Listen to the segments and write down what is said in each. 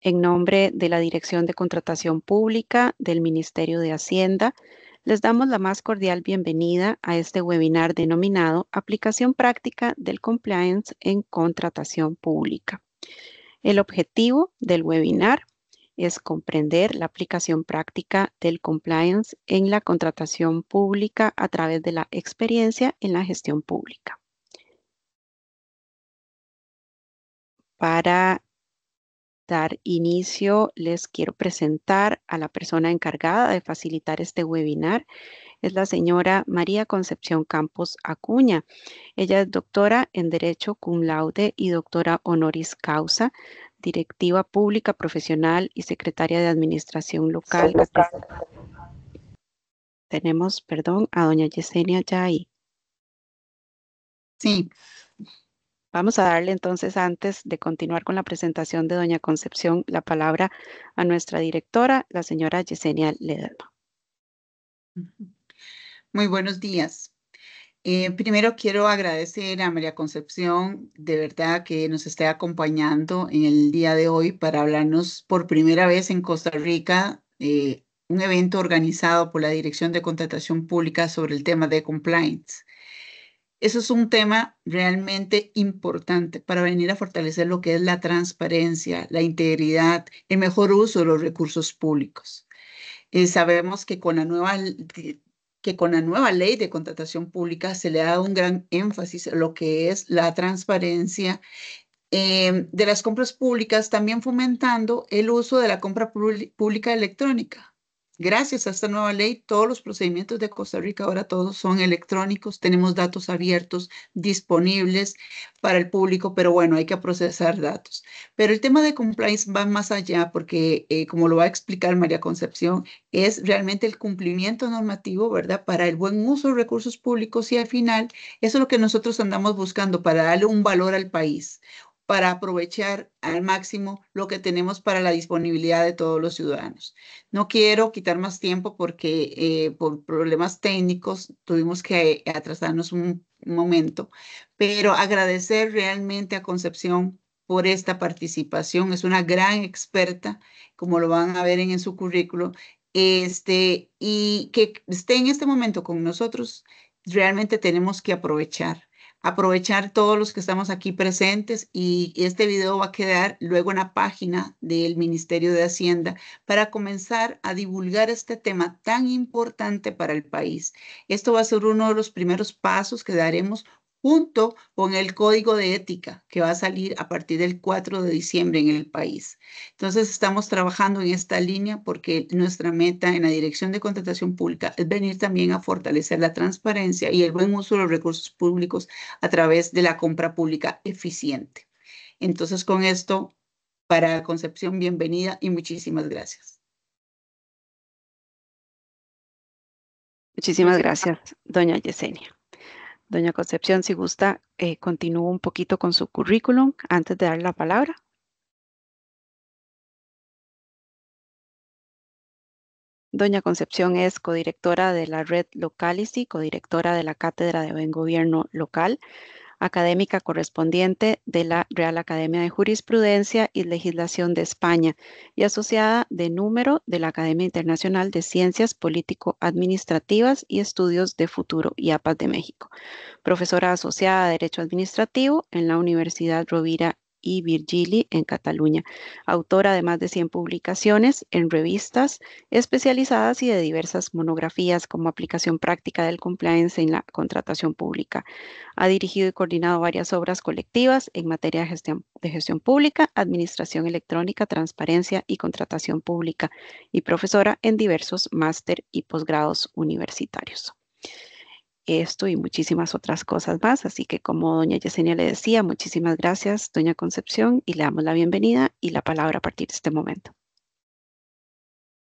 En nombre de la Dirección de Contratación Pública del Ministerio de Hacienda, les damos la más cordial bienvenida a este webinar denominado Aplicación Práctica del Compliance en Contratación Pública. El objetivo del webinar es comprender la aplicación práctica del compliance en la contratación pública a través de la experiencia en la gestión pública. Para dar inicio, les quiero presentar a la persona encargada de facilitar este webinar. Es la señora María Concepción Campos Acuña. Ella es doctora en Derecho cum laude y doctora honoris causa, directiva pública profesional y secretaria de Administración Local. Tenemos, perdón, a doña Yesenia ya ahí. Sí. Vamos a darle entonces, antes de continuar con la presentación de doña Concepción, la palabra a nuestra directora, la señora Yesenia Ledesma. Muy buenos días. Primero quiero agradecer a María Concepción, de verdad, que nos esté acompañando en el día de hoy para hablarnos por primera vez en Costa Rica, un evento organizado por la Dirección de Contratación Pública sobre el tema de compliance. Eso es un tema realmente importante para venir a fortalecer lo que es la transparencia, la integridad, el mejor uso de los recursos públicos. Sabemos que con la nueva ley de contratación pública se le ha dado un gran énfasis a lo que es la transparencia de las compras públicas, también fomentando el uso de la compra pública electrónica. Gracias a esta nueva ley, todos los procedimientos de Costa Rica ahora todos son electrónicos, tenemos datos abiertos, disponibles para el público, pero bueno, hay que procesar datos. Pero el tema de compliance va más allá porque, como lo va a explicar María Concepción, es realmente el cumplimiento normativo, ¿verdad? Para el buen uso de recursos públicos y al final, eso es lo que nosotros andamos buscando para darle un valor al país, para aprovechar al máximo lo que tenemos para la disponibilidad de todos los ciudadanos. No quiero quitar más tiempo porque por problemas técnicos tuvimos que atrasarnos un momento, pero agradecer realmente a Concepción por esta participación. Es una gran experta, como lo van a ver en su currículo, y que esté en este momento con nosotros, realmente tenemos que aprovechar todos los que estamos aquí presentes, y este video va a quedar luego en la página del Ministerio de Hacienda para comenzar a divulgar este tema tan importante para el país. Esto va a ser uno de los primeros pasos que daremos junto con el código de ética que va a salir a partir del 4 de diciembre en el país. Entonces estamos trabajando en esta línea porque nuestra meta en la Dirección de Contratación Pública es venir también a fortalecer la transparencia y el buen uso de los recursos públicos a través de la compra pública eficiente. Entonces, con esto, para Concepción, bienvenida y muchísimas gracias. Muchísimas gracias, doña Yesenia. Doña Concepción, si gusta, continúo un poquito con su currículum antes de dar la palabra. Doña Concepción es codirectora de la red Localicy, codirectora de la Cátedra de Buen Gobierno Local, académica correspondiente de la Real Academia de Jurisprudencia y Legislación de España y asociada de número de la Academia Internacional de Ciencias Político-Administrativas y Estudios de Futuro IAPAS de México. Profesora asociada de Derecho Administrativo en la Universidad Rovira y Virgili en Cataluña, autora de más de 100 publicaciones en revistas especializadas y de diversas monografías como aplicación práctica del compliance en la contratación pública. Ha dirigido y coordinado varias obras colectivas en materia de gestión pública, administración electrónica, transparencia y contratación pública, y profesora en diversos máster y posgrados universitarios. Esto y muchísimas otras cosas más. Así que, como doña Yesenia le decía, muchísimas gracias, doña Concepción, y le damos la bienvenida y la palabra a partir de este momento.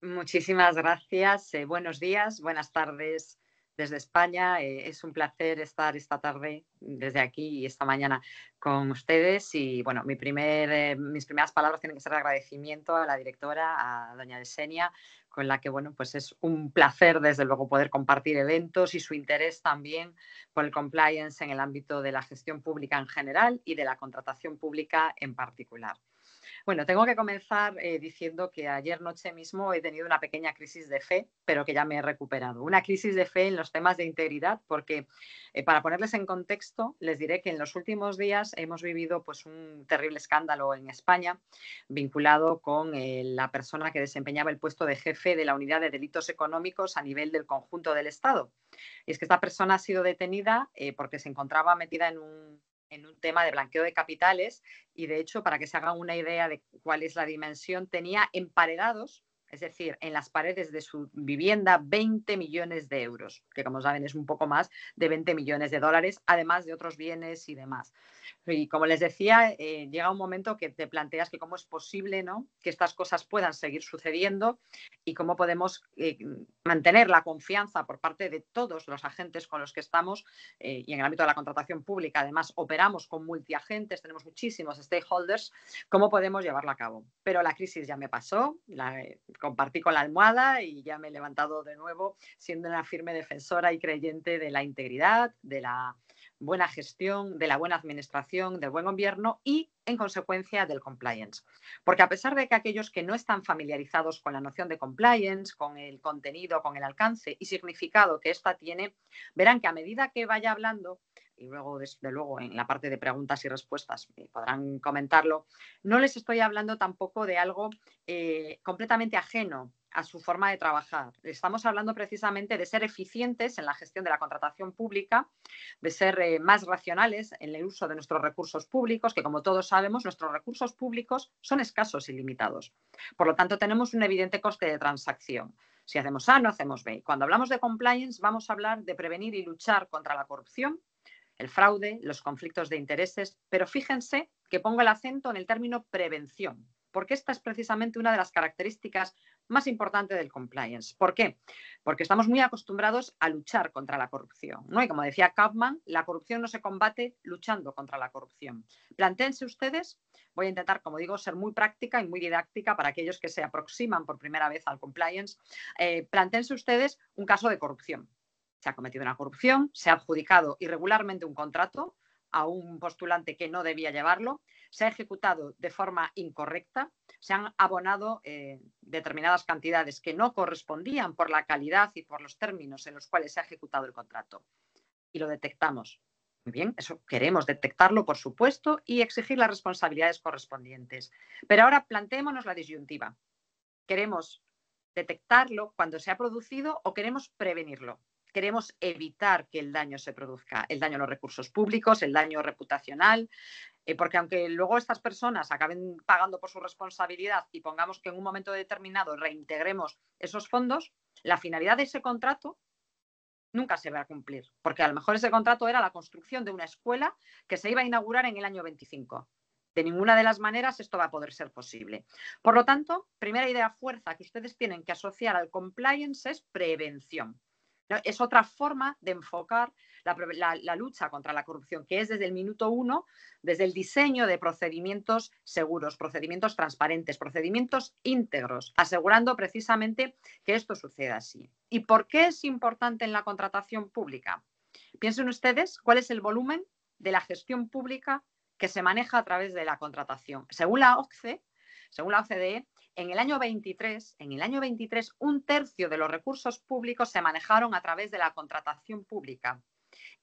Muchísimas gracias. Buenos días, buenas tardes desde España. Es un placer estar esta tarde desde aquí y esta mañana con ustedes. Y bueno, mis primeras palabras tienen que ser de agradecimiento a la directora, a doña Yesenia, con la que, bueno, pues es un placer, desde luego, poder compartir eventos y su interés también por el compliance en el ámbito de la gestión pública en general y de la contratación pública en particular. Bueno, tengo que comenzar diciendo que ayer noche mismo he tenido una pequeña crisis de fe, pero que ya me he recuperado. Una crisis de fe en los temas de integridad, porque para ponerles en contexto, les diré que en los últimos días hemos vivido pues, un terrible escándalo en España vinculado con la persona que desempeñaba el puesto de jefe de la Unidad de Delitos Económicos a nivel del conjunto del Estado. Y es que esta persona ha sido detenida porque se encontraba metida en un tema de blanqueo de capitales y, de hecho, para que se hagan una idea de cuál es la dimensión, tenía emparedados, es decir, en las paredes de su vivienda, 20 millones de euros, que como saben es un poco más de 20 millones de dólares, además de otros bienes y demás. Y como les decía, llega un momento que te planteas que cómo es posible, ¿no?, que estas cosas puedan seguir sucediendo y cómo podemos mantener la confianza por parte de todos los agentes con los que estamos y en el ámbito de la contratación pública. Además, operamos con multiagentes, tenemos muchísimos stakeholders, cómo podemos llevarla a cabo. Pero la crisis ya me pasó, la compartí con la almohada y ya me he levantado de nuevo siendo una firme defensora y creyente de la integridad, de la buena gestión, de la buena administración, del buen gobierno y, en consecuencia, del compliance. Porque a pesar de que aquellos que no están familiarizados con la noción de compliance, con el contenido, con el alcance y significado que ésta tiene, verán que a medida que vaya hablando, y luego, desde luego, en la parte de preguntas y respuestas podrán comentarlo, no les estoy hablando tampoco de algo completamente ajeno a su forma de trabajar. Estamos hablando precisamente de ser eficientes en la gestión de la contratación pública, de ser más racionales en el uso de nuestros recursos públicos, que como todos sabemos, nuestros recursos públicos son escasos y limitados. Por lo tanto, tenemos un evidente coste de transacción. Si hacemos A, no hacemos B. Cuando hablamos de compliance, vamos a hablar de prevenir y luchar contra la corrupción, el fraude, los conflictos de intereses, pero fíjense que pongo el acento en el término prevención, porque esta es precisamente una de las características más importantes del compliance. ¿Por qué? Porque estamos muy acostumbrados a luchar contra la corrupción, ¿no? Y como decía Kaufman, la corrupción no se combate luchando contra la corrupción. Plantéense ustedes, voy a intentar, como digo, ser muy práctica y muy didáctica para aquellos que se aproximan por primera vez al compliance. Plantéense ustedes un caso de corrupción. Se ha cometido una corrupción, se ha adjudicado irregularmente un contrato a un postulante que no debía llevarlo, se ha ejecutado de forma incorrecta, se han abonado determinadas cantidades que no correspondían por la calidad y por los términos en los cuales se ha ejecutado el contrato. Y lo detectamos. Muy bien, eso queremos detectarlo, por supuesto, y exigir las responsabilidades correspondientes. Pero ahora planteémonos la disyuntiva. ¿Queremos detectarlo cuando se ha producido o queremos prevenirlo? Queremos evitar que el daño se produzca, el daño a los recursos públicos, el daño reputacional, porque aunque luego estas personas acaben pagando por su responsabilidad y pongamos que en un momento determinado reintegremos esos fondos, la finalidad de ese contrato nunca se va a cumplir, porque a lo mejor ese contrato era la construcción de una escuela que se iba a inaugurar en el año 25. De ninguna de las maneras esto va a poder ser posible. Por lo tanto, primera idea fuerza que ustedes tienen que asociar al compliance es prevención. Es otra forma de enfocar la lucha contra la corrupción, que es desde el minuto uno, desde el diseño de procedimientos seguros, procedimientos transparentes, procedimientos íntegros, asegurando precisamente que esto suceda así. ¿Y por qué es importante en la contratación pública? Piensen ustedes cuál es el volumen de la gestión pública que se maneja a través de la contratación. Según la OCDE, en el año 23, un tercio de los recursos públicos se manejaron a través de la contratación pública.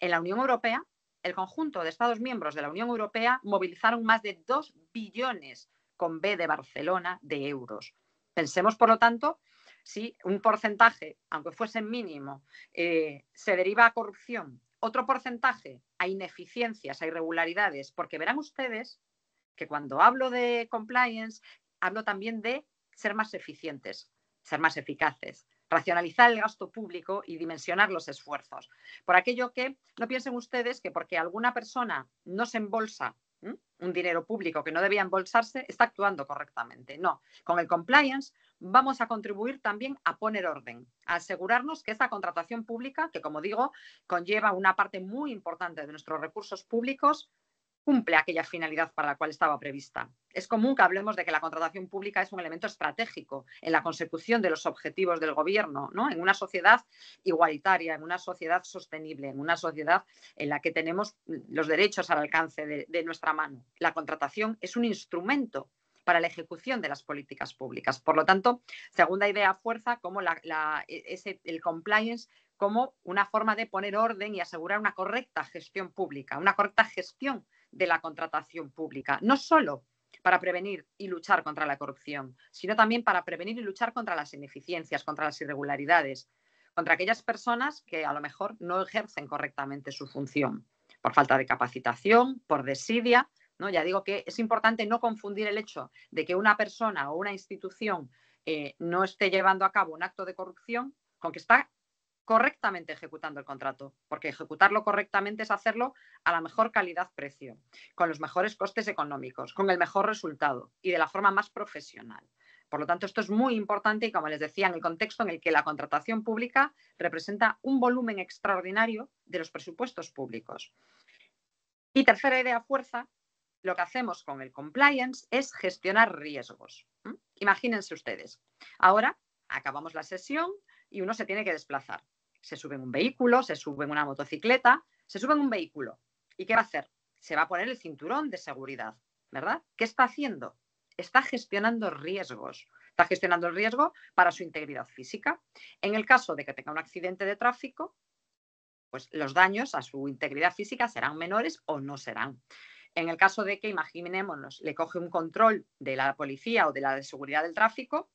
En la Unión Europea, el conjunto de Estados miembros de la Unión Europea movilizaron más de 2 billones con B de Barcelona de euros. Pensemos, por lo tanto, si un porcentaje, aunque fuese mínimo, se deriva a corrupción, otro porcentaje a ineficiencias, a irregularidades, porque verán ustedes que cuando hablo de compliance, hablo también de ser más eficientes, ser más eficaces, racionalizar el gasto público y dimensionar los esfuerzos. Por aquello que no piensen ustedes que porque alguna persona no se embolsa un dinero público que no debía embolsarse, está actuando correctamente. No, con el compliance vamos a contribuir también a poner orden, a asegurarnos que esta contratación pública, que como digo, conlleva una parte muy importante de nuestros recursos públicos, cumple aquella finalidad para la cual estaba prevista. Es común que hablemos de que la contratación pública es un elemento estratégico en la consecución de los objetivos del gobierno, ¿no? En una sociedad igualitaria, en una sociedad sostenible, en una sociedad en la que tenemos los derechos al alcance de nuestra mano. La contratación es un instrumento para la ejecución de las políticas públicas. Por lo tanto, segunda idea fuerza, como el compliance como una forma de poner orden y asegurar una correcta gestión pública, una correcta gestión de la contratación pública, no solo para prevenir y luchar contra la corrupción, sino también para prevenir y luchar contra las ineficiencias, contra las irregularidades, contra aquellas personas que a lo mejor no ejercen correctamente su función, por falta de capacitación, por desidia, ¿no? Ya digo que es importante no confundir el hecho de que una persona o una institución no esté llevando a cabo un acto de corrupción con que está correctamente ejecutando el contrato, porque ejecutarlo correctamente es hacerlo a la mejor calidad-precio, con los mejores costes económicos, con el mejor resultado y de la forma más profesional. Por lo tanto, esto es muy importante y, como les decía, en el contexto en el que la contratación pública representa un volumen extraordinario de los presupuestos públicos. Y tercera idea fuerza, lo que hacemos con el compliance es gestionar riesgos. Imagínense ustedes, ahora acabamos la sesión y uno se tiene que desplazar. Se sube en un vehículo, se sube en una motocicleta, se sube en un vehículo. ¿Y qué va a hacer? Se va a poner el cinturón de seguridad, ¿verdad? ¿Qué está haciendo? Está gestionando riesgos. Está gestionando el riesgo para su integridad física. En el caso de que tenga un accidente de tráfico, pues los daños a su integridad física serán menores o no serán. En el caso de que, imaginémonos, le coge un control de la policía o de la de seguridad del tráfico,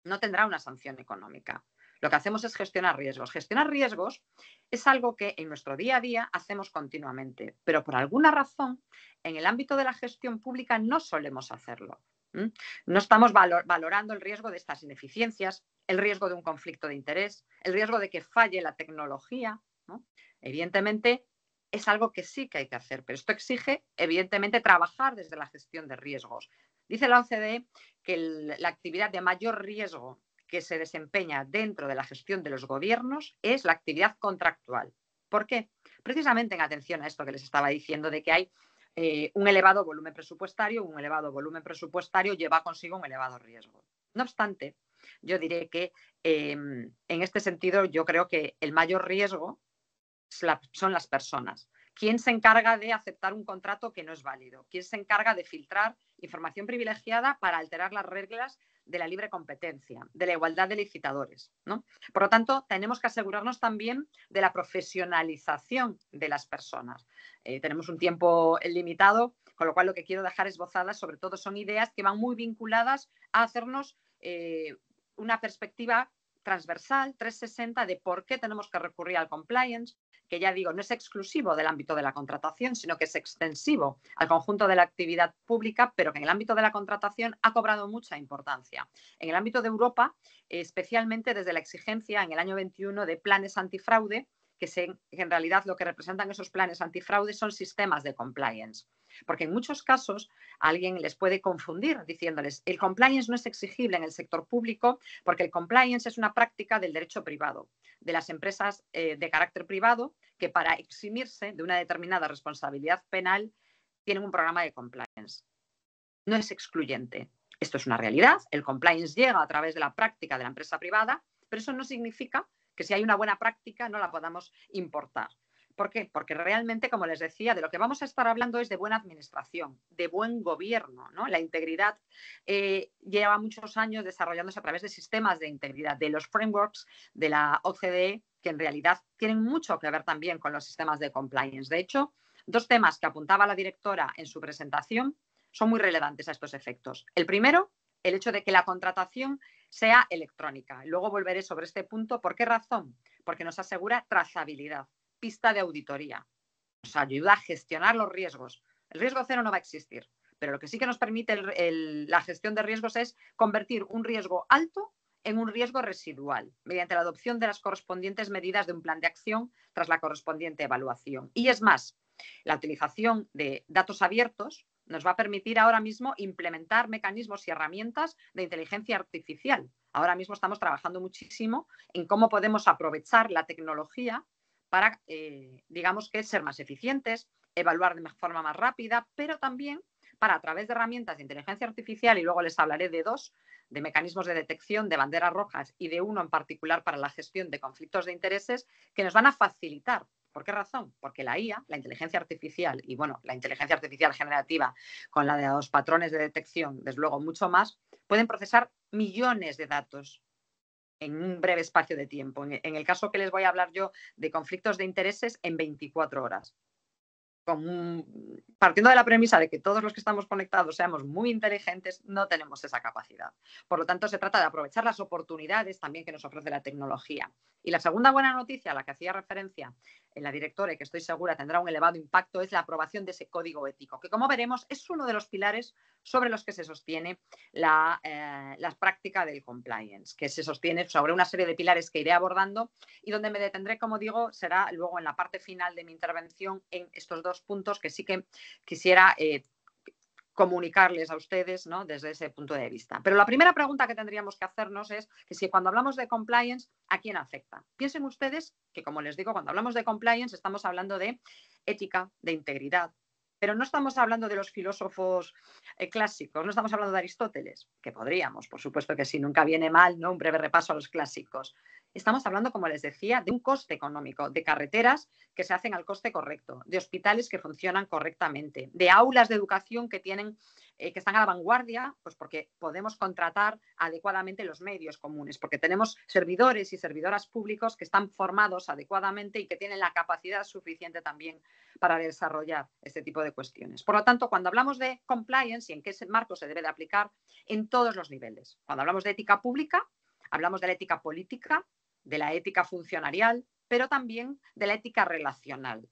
no tendrá una sanción económica. Lo que hacemos es gestionar riesgos. Gestionar riesgos es algo que en nuestro día a día hacemos continuamente, pero por alguna razón en el ámbito de la gestión pública no solemos hacerlo. No estamos valorando el riesgo de estas ineficiencias, el riesgo de un conflicto de interés, el riesgo de que falle la tecnología, ¿no? Evidentemente, es algo que sí que hay que hacer, pero esto exige, evidentemente, trabajar desde la gestión de riesgos. Dice la OCDE que la actividad de mayor riesgo que se desempeña dentro de la gestión de los gobiernos es la actividad contractual. ¿Por qué? Precisamente en atención a esto que les estaba diciendo de que hay un elevado volumen presupuestario lleva consigo un elevado riesgo. No obstante, yo diré que en este sentido yo creo que el mayor riesgo son las personas. ¿Quién se encarga de aceptar un contrato que no es válido? ¿Quién se encarga de filtrar información privilegiada para alterar las reglas de la libre competencia, de la igualdad de licitadores, ¿no? Por lo tanto, tenemos que asegurarnos también de la profesionalización de las personas. Tenemos un tiempo limitado, con lo cual lo que quiero dejar esbozadas sobre todo son ideas que van muy vinculadas a hacernos una perspectiva transversal, 360, de por qué tenemos que recurrir al compliance, que ya digo, no es exclusivo del ámbito de la contratación, sino que es extensivo al conjunto de la actividad pública, pero que en el ámbito de la contratación ha cobrado mucha importancia. En el ámbito de Europa, especialmente desde la exigencia en el año 21 de planes antifraude, que en realidad lo que representan esos planes antifraude son sistemas de compliance. Porque en muchos casos alguien les puede confundir diciéndoles el compliance no es exigible en el sector público porque el compliance es una práctica del derecho privado, de las empresas de carácter privado que para eximirse de una determinada responsabilidad penal tienen un programa de compliance. No es excluyente. Esto es una realidad. El compliance llega a través de la práctica de la empresa privada, pero eso no significa que si hay una buena práctica no la podamos importar. ¿Por qué? Porque realmente, como les decía, de lo que vamos a estar hablando es de buena administración, de buen gobierno, ¿no? La integridad lleva muchos años desarrollándose a través de sistemas de integridad, de los frameworks de la OCDE, que en realidad tienen mucho que ver también con los sistemas de compliance. De hecho, dos temas que apuntaba la directora en su presentación son muy relevantes a estos efectos. El primero, el hecho de que la contratación sea electrónica. Luego volveré sobre este punto. ¿Por qué razón? Porque nos asegura trazabilidad, pista de auditoría. Nos ayuda a gestionar los riesgos. El riesgo cero no va a existir, pero lo que sí que nos permite la gestión de riesgos es convertir un riesgo alto en un riesgo residual, mediante la adopción de las correspondientes medidas de un plan de acción tras la correspondiente evaluación. Y es más, la utilización de datos abiertos nos va a permitir ahora mismo implementar mecanismos y herramientas de inteligencia artificial. Ahora mismo estamos trabajando muchísimo en cómo podemos aprovechar la tecnología para, digamos que, ser más eficientes, evaluar de forma más rápida, pero también para, a través de herramientas de inteligencia artificial, y luego les hablaré de dos, de mecanismos de detección de banderas rojas y de uno en particular para la gestión de conflictos de intereses, que nos van a facilitar ¿Por qué razón? Porque la IA, la inteligencia artificial, y bueno, la inteligencia artificial generativa con la de los patrones de detección, desde luego mucho más, pueden procesar millones de datos en un breve espacio de tiempo. En el caso que les voy a hablar yo de conflictos de intereses, en 24 horas. Partiendo de la premisa de que todos los que estamos conectados seamos muy inteligentes, no tenemos esa capacidad. Por lo tanto, se trata de aprovechar las oportunidades también que nos ofrece la tecnología. Y la segunda buena noticia a la que hacía referencia en la directora y que estoy segura tendrá un elevado impacto es la aprobación de ese código ético, que como veremos es uno de los pilares sobre los que se sostiene la práctica del compliance, que se sostiene sobre una serie de pilares que iré abordando y donde me detendré, como digo, será luego en la parte final de mi intervención en estos dos puntos que sí que quisiera comunicarles a ustedes, ¿no?, desde ese punto de vista. Pero la primera pregunta que tendríamos que hacernos es que si cuando hablamos de compliance, ¿a quién afecta? Piensen ustedes que, como les digo, cuando hablamos de compliance estamos hablando de ética, de integridad, pero no estamos hablando de los filósofos clásicos, no estamos hablando de Aristóteles, que podríamos, por supuesto que sí, nunca viene mal, ¿no?, un breve repaso a los clásicos. Estamos hablando, como les decía, de un coste económico, de carreteras que se hacen al coste correcto, de hospitales que funcionan correctamente, de aulas de educación que tienen, que están a la vanguardia, pues porque podemos contratar adecuadamente los medios comunes, porque tenemos servidores y servidoras públicos que están formados adecuadamente y que tienen la capacidad suficiente también para desarrollar este tipo de cuestiones. Por lo tanto, cuando hablamos de compliance y en qué marco se debe de aplicar, en todos los niveles. Cuando hablamos de ética pública, hablamos de la ética política, de la ética funcionarial, pero también de la ética relacional,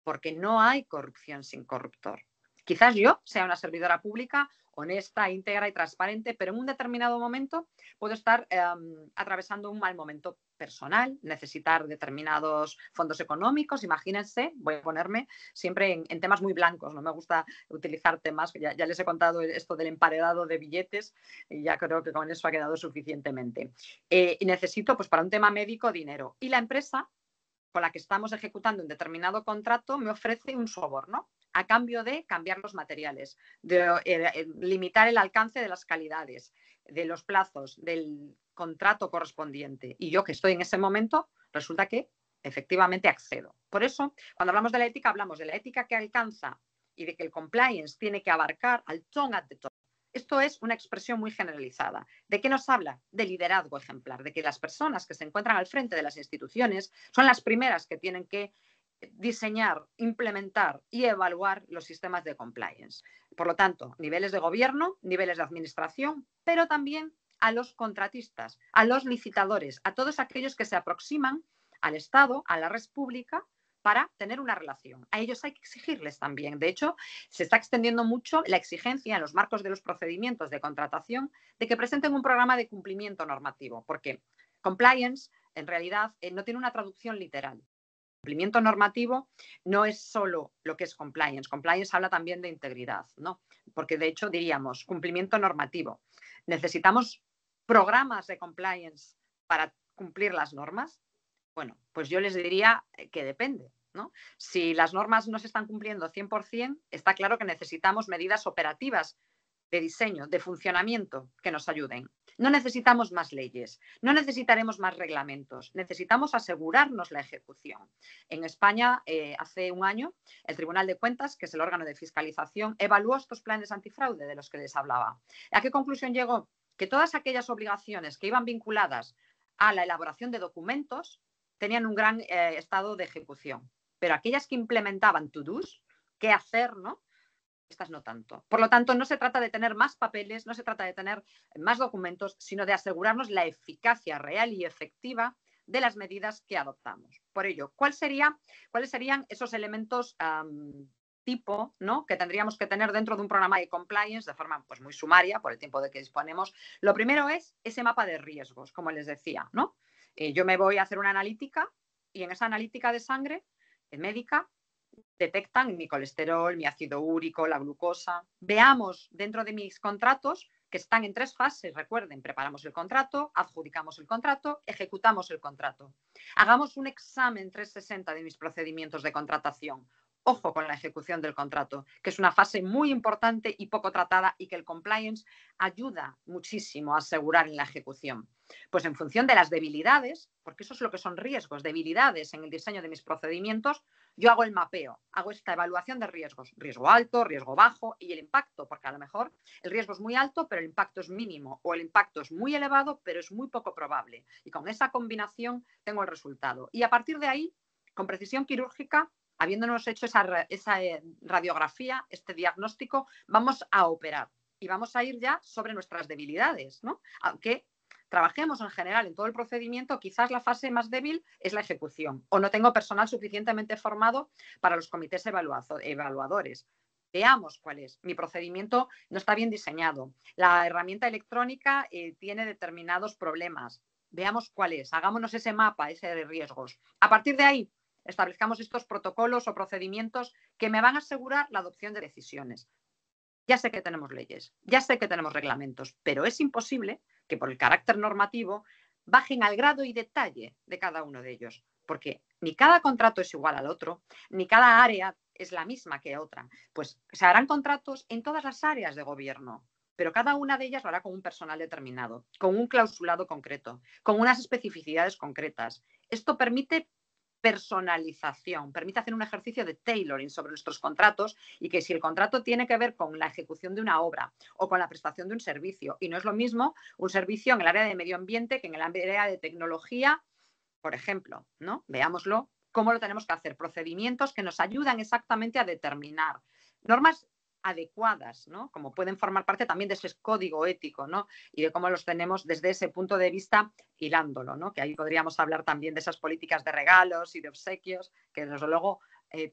porque no hay corrupción sin corruptor. Quizás yo sea una servidora pública honesta, íntegra y transparente, pero en un determinado momento puedo estar atravesando un mal momento personal, necesitar determinados fondos económicos. Imagínense, voy a ponerme siempre en temas muy blancos, no me gusta utilizar temas, ya les he contado esto del emparedado de billetes y ya creo que con eso ha quedado suficientemente. Y necesito, pues para un tema médico, dinero. Y la empresa con la que estamos ejecutando un determinado contrato me ofrece un soborno a cambio de cambiar los materiales, de limitar el alcance de las calidades, de los plazos, del contrato correspondiente. Y yo que estoy en ese momento, resulta que efectivamente accedo. Por eso, cuando hablamos de la ética, hablamos de la ética que alcanza y de que el compliance tiene que abarcar al tone at the top. Esto es una expresión muy generalizada. ¿De qué nos habla? De liderazgo ejemplar, de que las personas que se encuentran al frente de las instituciones son las primeras que tienen que diseñar, implementar y evaluar los sistemas de compliance. Por lo tanto, niveles de gobierno, niveles de administración, pero también a los contratistas, a los licitadores, a todos aquellos que se aproximan al Estado, a la red pública, para tener una relación. A ellos hay que exigirles también. De hecho, se está extendiendo mucho la exigencia en los marcos de los procedimientos de contratación de que presenten un programa de cumplimiento normativo, porque compliance en realidad no tiene una traducción literal. Cumplimiento normativo no es solo lo que es compliance. Compliance habla también de integridad, ¿no? Porque de hecho diríamos cumplimiento normativo. ¿Necesitamos programas de compliance para cumplir las normas? Bueno, pues yo les diría que depende, ¿no? Si las normas no se están cumpliendo 100%, está claro que necesitamos medidas operativas de diseño, de funcionamiento que nos ayuden. No necesitamos más leyes, no necesitaremos más reglamentos, necesitamos asegurarnos la ejecución. En España, hace un año, el Tribunal de Cuentas, que es el órgano de fiscalización, evaluó estos planes antifraude de los que les hablaba. ¿A qué conclusión llegó? Que todas aquellas obligaciones que iban vinculadas a la elaboración de documentos tenían un gran estado de ejecución, pero aquellas que implementaban to-dos, qué hacer, ¿no? Estas no tanto. Por lo tanto, no se trata de tener más papeles, no se trata de tener más documentos, sino de asegurarnos la eficacia real y efectiva de las medidas que adoptamos. Por ello, ¿cuáles serían esos elementos tipo, ¿no?, que tendríamos que tener dentro de un programa de compliance de forma pues muy sumaria por el tiempo de que disponemos? Lo primero es ese mapa de riesgos, como les decía, ¿no? Yo me voy a hacer una analítica y en esa analítica de sangre médica detectan mi colesterol, mi ácido úrico, la glucosa. Veamos dentro de mis contratos que están en 3 fases. Recuerden, preparamos el contrato, adjudicamos el contrato, ejecutamos el contrato. Hagamos un examen 360 de mis procedimientos de contratación. ojo con la ejecución del contrato, que es una fase muy importante y poco tratada y que el compliance ayuda muchísimo a asegurar en la ejecución. Pues en función de las debilidades, porque eso es lo que son riesgos, debilidades en el diseño de mis procedimientos, yo hago el mapeo, hago esta evaluación de riesgos, riesgo alto, riesgo bajo y el impacto, porque a lo mejor el riesgo es muy alto, pero el impacto es mínimo, o el impacto es muy elevado, pero es muy poco probable. Y con esa combinación tengo el resultado. Y a partir de ahí, con precisión quirúrgica, habiéndonos hecho esa radiografía, este diagnóstico, vamos a operar y vamos a ir ya sobre nuestras debilidades, ¿no? Aunque trabajemos en general en todo el procedimiento, quizás la fase más débil es la ejecución o no tengo personal suficientemente formado para los comités evaluadores. Veamos cuál es. Mi procedimiento no está bien diseñado. La herramienta electrónica tiene determinados problemas. Veamos cuál es. Hagámonos ese mapa, ese de riesgos. A partir de ahí, establezcamos estos protocolos o procedimientos que me van a asegurar la adopción de decisiones. Ya sé que tenemos leyes, ya sé que tenemos reglamentos, pero es imposible que por el carácter normativo bajen al grado y detalle de cada uno de ellos, porque ni cada contrato es igual al otro, ni cada área es la misma que otra. Pues se harán contratos en todas las áreas de gobierno, pero cada una de ellas lo hará con un personal determinado, con un clausulado concreto, con unas especificidades concretas. Esto permite personalización, permite hacer un ejercicio de tailoring sobre nuestros contratos y que si el contrato tiene que ver con la ejecución de una obra o con la prestación de un servicio, y no es lo mismo un servicio en el área de medio ambiente que en el área de tecnología, por ejemplo, ¿no? Veámoslo, cómo lo tenemos que hacer, procedimientos que nos ayudan exactamente a determinar normas adecuadas, ¿no? Como pueden formar parte también de ese código ético, ¿no? Y de cómo los tenemos desde ese punto de vista hilándolo, ¿no? Que ahí podríamos hablar también de esas políticas de regalos y de obsequios, que desde luego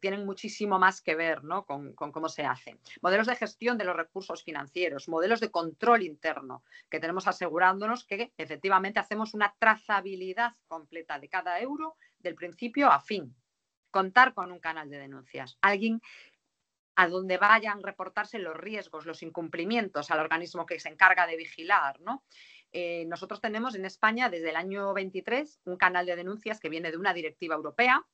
tienen muchísimo más que ver, ¿no? con cómo se hacen. Modelos de gestión de los recursos financieros, modelos de control interno, que tenemos asegurándonos que efectivamente hacemos una trazabilidad completa de cada euro del principio a fin. Contar con un canal de denuncias. Alguien a donde vayan a reportarse los riesgos, los incumplimientos al organismo que se encarga de vigilar, ¿no? Nosotros tenemos en España desde el año 23 un canal de denuncias que viene de una directiva europea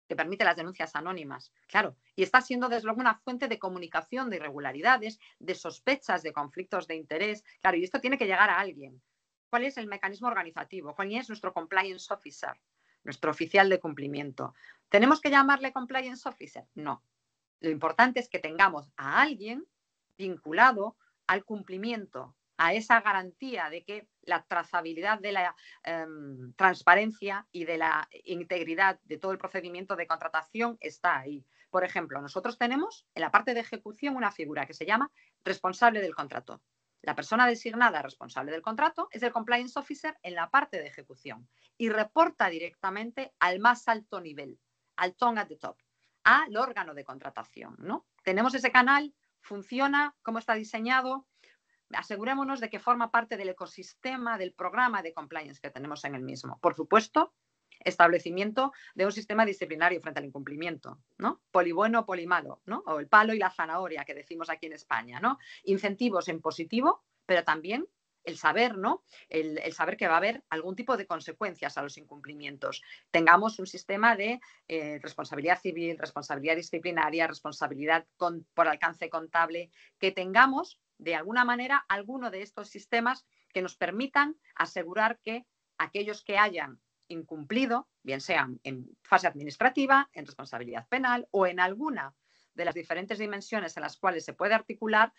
que permite las denuncias anónimas, claro, y está siendo desde luego una fuente de comunicación de irregularidades, de sospechas de conflictos de interés, claro, y esto tiene que llegar a alguien. ¿Cuál es el mecanismo organizativo? ¿Cuál es nuestro compliance officer, nuestro oficial de cumplimiento? ¿Tenemos que llamarle compliance officer? No. Lo importante es que tengamos a alguien vinculado al cumplimiento, a esa garantía de que la trazabilidad de la transparencia y de la integridad de todo el procedimiento de contratación está ahí. Por ejemplo, nosotros tenemos en la parte de ejecución una figura que se llama responsable del contrato. La persona designada responsable del contrato es el compliance officer en la parte de ejecución y reporta directamente al más alto nivel, al top at the top, al órgano de contratación, ¿no? Tenemos ese canal, funciona, cómo está diseñado, asegurémonos de que forma parte del ecosistema, del programa de compliance que tenemos en el mismo. Por supuesto, establecimiento de un sistema disciplinario frente al incumplimiento, ¿no? Polibueno o polimalo, ¿no? O el palo y la zanahoria que decimos aquí en España, ¿no? Incentivos en positivo, pero también el saber, ¿no? El saber que va a haber algún tipo de consecuencias a los incumplimientos. Tengamos un sistema de responsabilidad civil, responsabilidad disciplinaria, responsabilidad por alcance contable, que tengamos de alguna manera alguno de estos sistemas que nos permitan asegurar que aquellos que hayan incumplido, bien sean en fase administrativa, en responsabilidad penal o en alguna de las diferentes dimensiones en las cuales se puede articular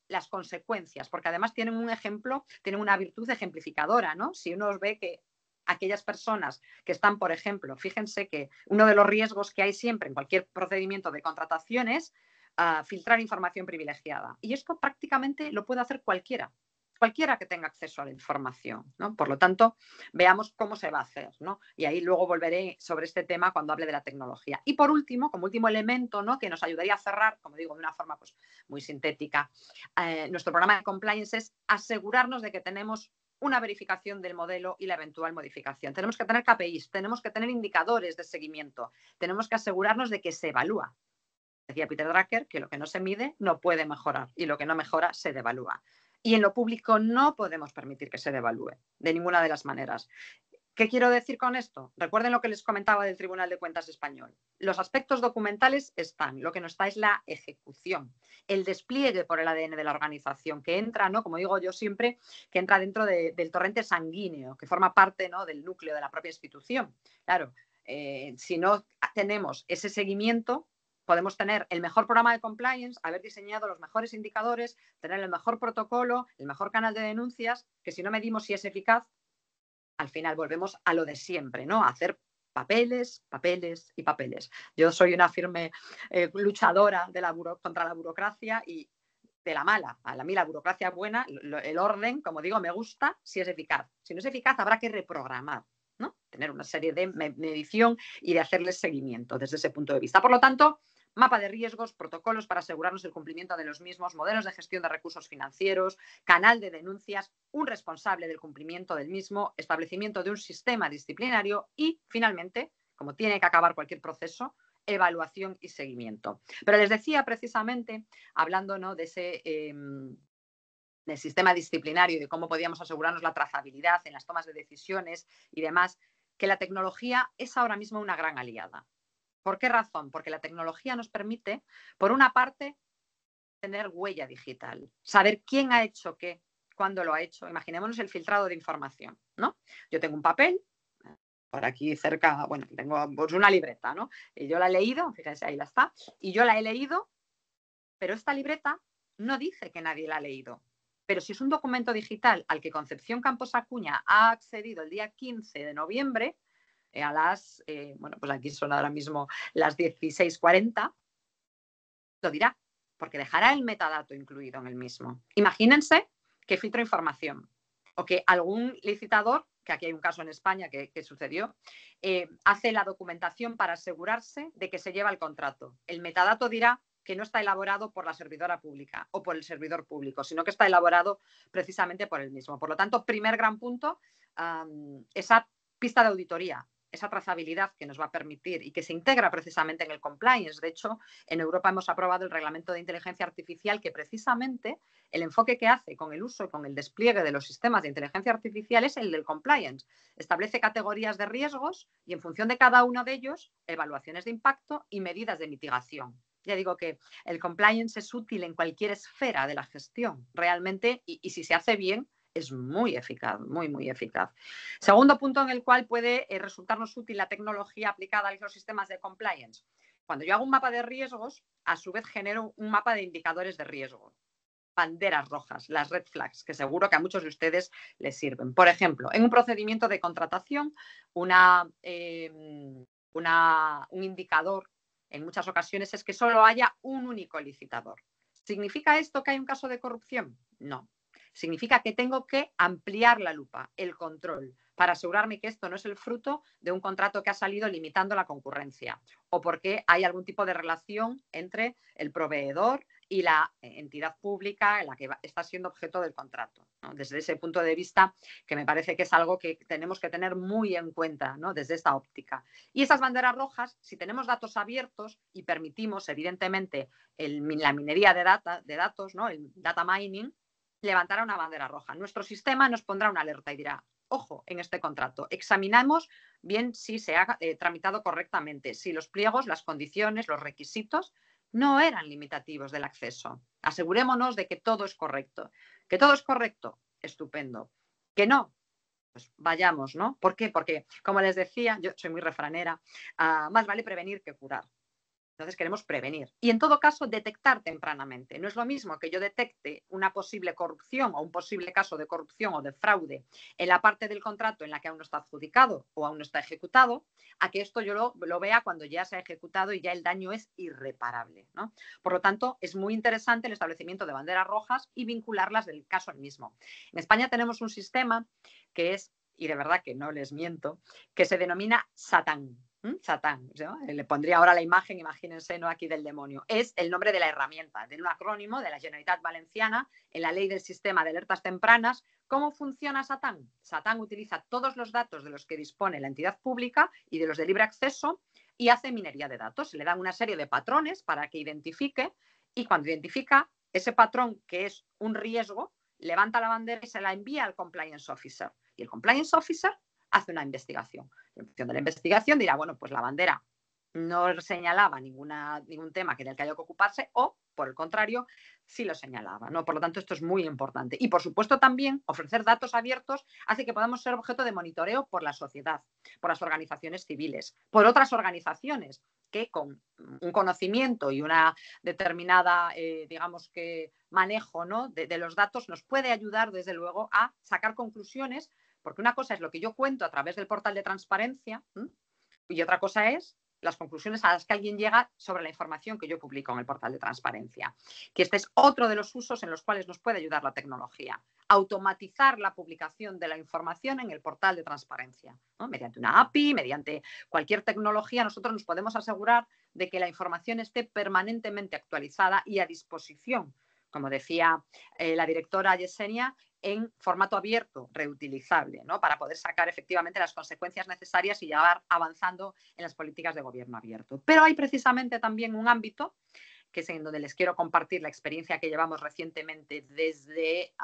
las consecuencias, porque además tienen un ejemplo, tienen una virtud ejemplificadora, ¿no? Si uno ve que aquellas personas que están, por ejemplo, fíjense que uno de los riesgos que hay siempre en cualquier procedimiento de contratación es filtrar información privilegiada. Y esto prácticamente lo puede hacer cualquiera que tenga acceso a la información, ¿no? Por lo tanto, veamos cómo se va a hacer, ¿no? Y ahí luego volveré sobre este tema cuando hable de la tecnología. Y por último, como último elemento, ¿no? Que nos ayudaría a cerrar, como digo, de una forma pues, muy sintética, nuestro programa de compliance es asegurarnos de que tenemos una verificación del modelo y la eventual modificación. Tenemos que tener KPIs, tenemos que tener indicadores de seguimiento, tenemos que asegurarnos de que se evalúa. Decía Peter Drucker que lo que no se mide no puede mejorar y lo que no mejora se devalúa. Y en lo público no podemos permitir que se devalúe de ninguna de las maneras. ¿Qué quiero decir con esto? Recuerden lo que les comentaba del Tribunal de Cuentas Español. Los aspectos documentales están, lo que no está es la ejecución, el despliegue por el ADN de la organización, que entra, ¿no? Como digo yo siempre, que entra dentro del torrente sanguíneo, que forma parte, ¿no?, del núcleo de la propia institución. Claro, si no tenemos ese seguimiento, podemos tener el mejor programa de compliance, haber diseñado los mejores indicadores, tener el mejor protocolo, el mejor canal de denuncias, que si no medimos si es eficaz, al final volvemos a lo de siempre, ¿no? A hacer papeles, papeles y papeles. Yo soy una firme luchadora contra la burocracia y de la mala. A mí la burocracia buena, el orden, como digo, me gusta si es eficaz. Si no es eficaz, habrá que reprogramar, ¿no? Tener una serie de medición y de hacerles seguimiento desde ese punto de vista. Por lo tanto, mapa de riesgos, protocolos para asegurarnos el cumplimiento de los mismos, modelos de gestión de recursos financieros, canal de denuncias, un responsable del cumplimiento del mismo, establecimiento de un sistema disciplinario y, finalmente, como tiene que acabar cualquier proceso, evaluación y seguimiento. Pero les decía precisamente, hablando, ¿no?, de ese del sistema disciplinario y de cómo podíamos asegurarnos la trazabilidad en las tomas de decisiones y demás, que la tecnología es ahora mismo una gran aliada. ¿Por qué razón? Porque la tecnología nos permite, por una parte, tener huella digital, saber quién ha hecho qué, cuándo lo ha hecho. Imaginémonos el filtrado de información, ¿no? Yo tengo un papel, por aquí cerca, bueno, tengo pues una libreta, ¿no? Y yo la he leído, fíjense, ahí la está, y yo la he leído, pero esta libreta no dice que nadie la ha leído. Pero si es un documento digital al que Concepción Campos Acuña ha accedido el día 15 de noviembre, a las, bueno, pues aquí son ahora mismo las 16:40, lo dirá, porque dejará el metadato incluido en el mismo. Imagínense que filtro información o que algún licitador, que aquí hay un caso en España que sucedió, hace la documentación para asegurarse de que se lleva el contrato. El metadato dirá que no está elaborado por la servidora pública o por el servidor público, sino que está elaborado precisamente por el mismo. Por lo tanto, primer gran punto, esa pista de auditoría, esa trazabilidad que nos va a permitir y que se integra precisamente en el compliance. De hecho, en Europa hemos aprobado el reglamento de inteligencia artificial que precisamente el enfoque que hace con el uso y con el despliegue de los sistemas de inteligencia artificial es el del compliance. Establece categorías de riesgos y en función de cada uno de ellos, evaluaciones de impacto y medidas de mitigación. Ya digo que el compliance es útil en cualquier esfera de la gestión, realmente, y si se hace bien, es muy eficaz, muy, muy eficaz. Segundo punto en el cual puede resultarnos útil la tecnología aplicada a los sistemas de compliance. Cuando yo hago un mapa de riesgos, a su vez genero un mapa de indicadores de riesgo. Banderas rojas, las red flags, que seguro que a muchos de ustedes les sirven. Por ejemplo, en un procedimiento de contratación, un indicador en muchas ocasiones es que solo haya un único licitador. ¿Significa esto que hay un caso de corrupción? No. Significa que tengo que ampliar la lupa, el control, para asegurarme que esto no es el fruto de un contrato que ha salido limitando la concurrencia o porque hay algún tipo de relación entre el proveedor y la entidad pública en la que está siendo objeto del contrato, ¿no? Desde ese punto de vista, que me parece que es algo que tenemos que tener muy en cuenta, ¿no?, desde esta óptica. Y esas banderas rojas, si tenemos datos abiertos y permitimos, evidentemente, la minería de datos, ¿no?, el data mining, levantará una bandera roja. Nuestro sistema nos pondrá una alerta y dirá, ojo, en este contrato, examinamos bien si se ha tramitado correctamente, si los pliegos, las condiciones, los requisitos no eran limitativos del acceso. Asegurémonos de que todo es correcto. Que todo es correcto, estupendo. Que no, pues vayamos, ¿no? ¿Por qué? Porque, como les decía, yo soy muy refranera, más vale prevenir que curar. Entonces queremos prevenir y en todo caso detectar tempranamente. No es lo mismo que yo detecte una posible corrupción o un posible caso de corrupción o de fraude en la parte del contrato en la que aún no está adjudicado o aún no está ejecutado, a que esto yo lo vea cuando ya se ha ejecutado y ya el daño es irreparable, ¿no? Por lo tanto, es muy interesante el establecimiento de banderas rojas y vincularlas del caso al mismo. En España tenemos un sistema que es, y de verdad que no les miento, que se denomina Satán. Satán, ¿no? Le pondría ahora la imagen, imagínense, no aquí del demonio. Es el nombre de la herramienta, de un acrónimo de la Generalitat Valenciana en la ley del sistema de alertas tempranas. ¿Cómo funciona Satán? Satán utiliza todos los datos de los que dispone la entidad pública y de los de libre acceso y hace minería de datos. Le dan una serie de patrones para que identifique y cuando identifica ese patrón que es un riesgo, levanta la bandera y se la envía al Compliance Officer. Y el Compliance Officer hace una investigación. En función de la investigación dirá, bueno, pues la bandera no señalaba ningún tema del que haya que ocuparse o, por el contrario, sí lo señalaba, ¿no? Por lo tanto, esto es muy importante. Y, por supuesto, también ofrecer datos abiertos hace que podamos ser objeto de monitoreo por la sociedad, por las organizaciones civiles, por otras organizaciones que con un conocimiento y una determinada, digamos que, manejo, ¿no?, de los datos nos puede ayudar, desde luego, a sacar conclusiones, porque una cosa es lo que yo cuento a través del portal de transparencia, y otra cosa es las conclusiones a las que alguien llega sobre la información que yo publico en el portal de transparencia. Que este es otro de los usos en los cuales nos puede ayudar la tecnología. Automatizar la publicación de la información en el portal de transparencia, ¿no? Mediante una API, mediante cualquier tecnología, nosotros nos podemos asegurar de que la información esté permanentemente actualizada y a disposición, como decía la directora Yesenia, en formato abierto, reutilizable, ¿no? Para poder sacar efectivamente las consecuencias necesarias y llevar avanzando en las políticas de gobierno abierto. Pero hay precisamente también un ámbito que es en donde les quiero compartir la experiencia que llevamos recientemente desde,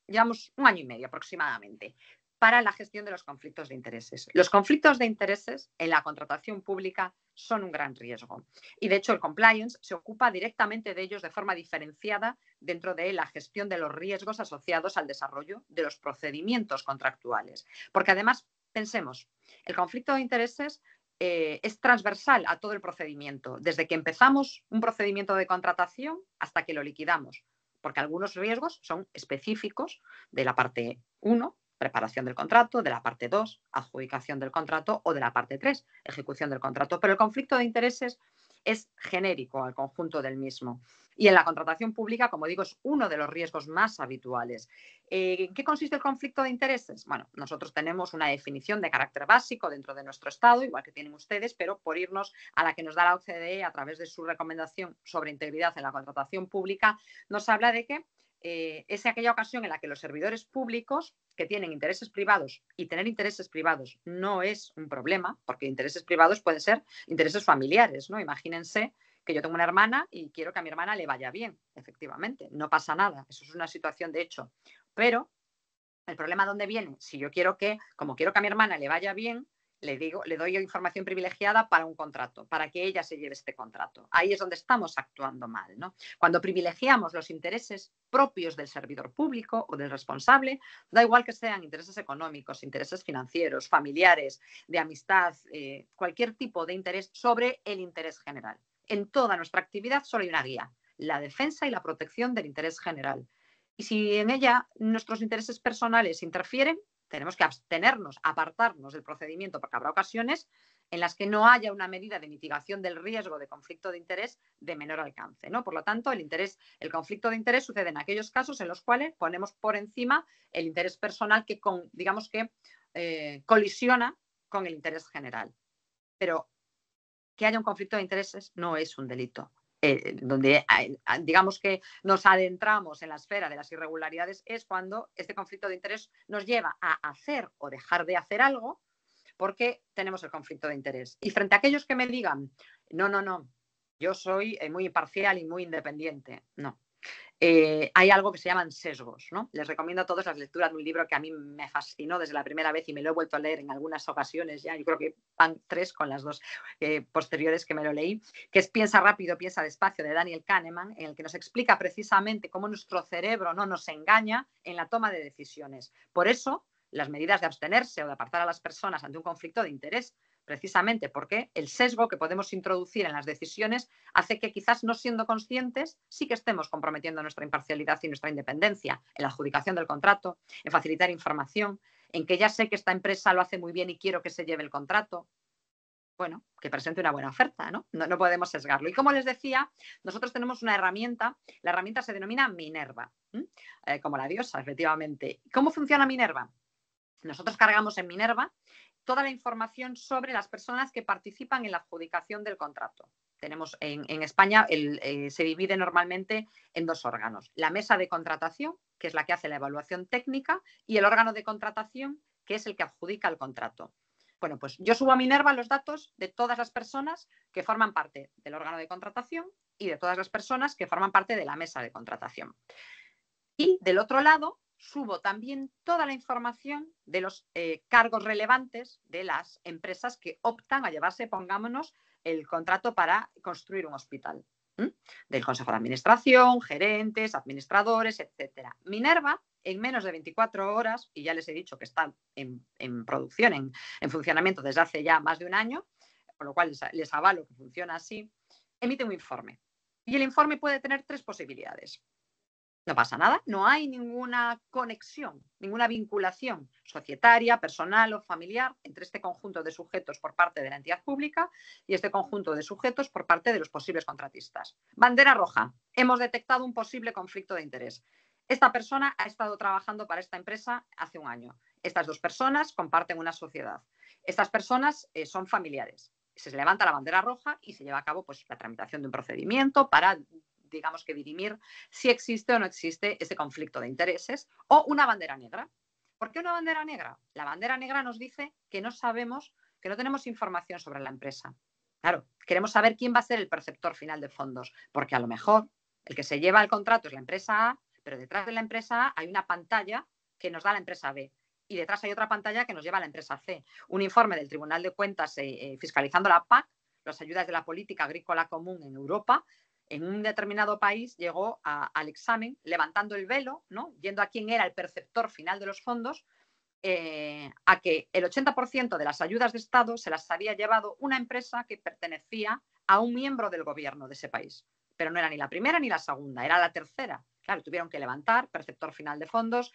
llevamos 1 año y medio aproximadamente, para la gestión de los conflictos de intereses. Los conflictos de intereses en la contratación pública son un gran riesgo y, de hecho, el compliance se ocupa directamente de ellos de forma diferenciada dentro de la gestión de los riesgos asociados al desarrollo de los procedimientos contractuales. Porque, además, pensemos, el conflicto de intereses es transversal a todo el procedimiento, desde que empezamos un procedimiento de contratación hasta que lo liquidamos, porque algunos riesgos son específicos de la parte 1, preparación del contrato, de la parte 2, adjudicación del contrato, o de la parte 3, ejecución del contrato. Pero el conflicto de intereses es genérico al conjunto del mismo. Y en la contratación pública, como digo, es uno de los riesgos más habituales. ¿En qué consiste el conflicto de intereses? Bueno, nosotros tenemos una definición de carácter básico dentro de nuestro Estado, igual que tienen ustedes, pero por irnos a la que nos da la OCDE a través de su recomendación sobre integridad en la contratación pública, nos habla de que es aquella ocasión en la que los servidores públicos que tienen intereses privados, y tener intereses privados no es un problema, porque intereses privados pueden ser intereses familiares, ¿no? Imagínense que yo tengo una hermana y quiero que a mi hermana le vaya bien, efectivamente, no pasa nada, eso es una situación de hecho, pero el problema ¿dónde viene? Si yo quiero que, como quiero que a mi hermana le vaya bien, le doy información privilegiada para un contrato, para que ella se lleve este contrato. Ahí es donde estamos actuando mal, ¿no? Cuando privilegiamos los intereses propios del servidor público o del responsable, da igual que sean intereses económicos, intereses financieros, familiares, de amistad, cualquier tipo de interés sobre el interés general. En toda nuestra actividad solo hay una guía: la defensa y la protección del interés general. Y si en ella nuestros intereses personales interfieren, tenemos que abstenernos, apartarnos del procedimiento, porque habrá ocasiones en las que no haya una medida de mitigación del riesgo de conflicto de interés de menor alcance, ¿no? Por lo tanto, el conflicto de interés sucede en aquellos casos en los cuales ponemos por encima el interés personal que, digamos que, colisiona con el interés general. Pero que haya un conflicto de intereses no es un delito. Donde digamos que nos adentramos en la esfera de las irregularidades es cuando este conflicto de interés nos lleva a hacer o dejar de hacer algo porque tenemos el conflicto de interés. Y frente a aquellos que me digan, no, yo soy muy imparcial y muy independiente, no. Hay algo que se llaman sesgos, ¿no? Les recomiendo a todos las lecturas de un libro que a mí me fascinó desde la primera vez y me lo he vuelto a leer en algunas ocasiones ya. Yo creo que van 3 con las 2 posteriores que me lo leí, que es Piensa rápido, piensa despacio, de Daniel Kahneman, en el que nos explica precisamente cómo nuestro cerebro no nos engaña en la toma de decisiones. Por eso, las medidas de abstenerse o de apartar a las personas ante un conflicto de interés, precisamente porque el sesgo que podemos introducir en las decisiones hace que, quizás no siendo conscientes, sí que estemos comprometiendo nuestra imparcialidad y nuestra independencia en la adjudicación del contrato, en facilitar información, en que ya sé que esta empresa lo hace muy bien y quiero que se lleve el contrato. Bueno, que presente una buena oferta, ¿no? No podemos sesgarlo. Y como les decía, nosotros tenemos una herramienta, la herramienta se denomina Minerva, como la diosa, efectivamente. ¿Cómo funciona Minerva? Nosotros cargamos en Minerva toda la información sobre las personas que participan en la adjudicación del contrato. Tenemos en España, se divide normalmente en 2 órganos: la mesa de contratación, que es la que hace la evaluación técnica, y el órgano de contratación, que es el que adjudica el contrato. Bueno, pues yo subo a Minerva los datos de todas las personas que forman parte del órgano de contratación y de todas las personas que forman parte de la mesa de contratación. Y del otro lado, subo también toda la información de los cargos relevantes de las empresas que optan a llevarse, pongámonos, el contrato para construir un hospital. Del Consejo de Administración, gerentes, administradores, etcétera. Minerva, en menos de 24 horas, y ya les he dicho que está en producción, en funcionamiento desde hace ya más de un año, con lo cual les avalo que funciona así, emite un informe. Y el informe puede tener 3 posibilidades. No pasa nada, no hay ninguna conexión, ninguna vinculación societaria, personal o familiar entre este conjunto de sujetos por parte de la entidad pública y este conjunto de sujetos por parte de los posibles contratistas. Bandera roja. Hemos detectado un posible conflicto de interés. Esta persona ha estado trabajando para esta empresa hace un año. Estas 2 personas comparten una sociedad. Estas personas son familiares. Se levanta la bandera roja y se lleva a cabo pues, la tramitación de un procedimiento para, digamos que, dirimir si existe o no existe ese conflicto de intereses, o una bandera negra. ¿Por qué una bandera negra? La bandera negra nos dice que no sabemos, que no tenemos información sobre la empresa. Claro, queremos saber quién va a ser el perceptor final de fondos, porque a lo mejor el que se lleva el contrato es la empresa A, pero detrás de la empresa A hay una pantalla que nos da la empresa B. Y detrás hay otra pantalla que nos lleva a la empresa C. Un informe del Tribunal de Cuentas fiscalizando la PAC, las ayudas de la política agrícola común en Europa, en un determinado país llegó al examen levantando el velo, ¿no? Yendo a quién era el perceptor final de los fondos, a que el 80% de las ayudas de Estado se las había llevado una empresa que pertenecía a un miembro del gobierno de ese país. Pero no era ni la primera ni la segunda, era la tercera. Claro, tuvieron que levantar perceptor final de fondos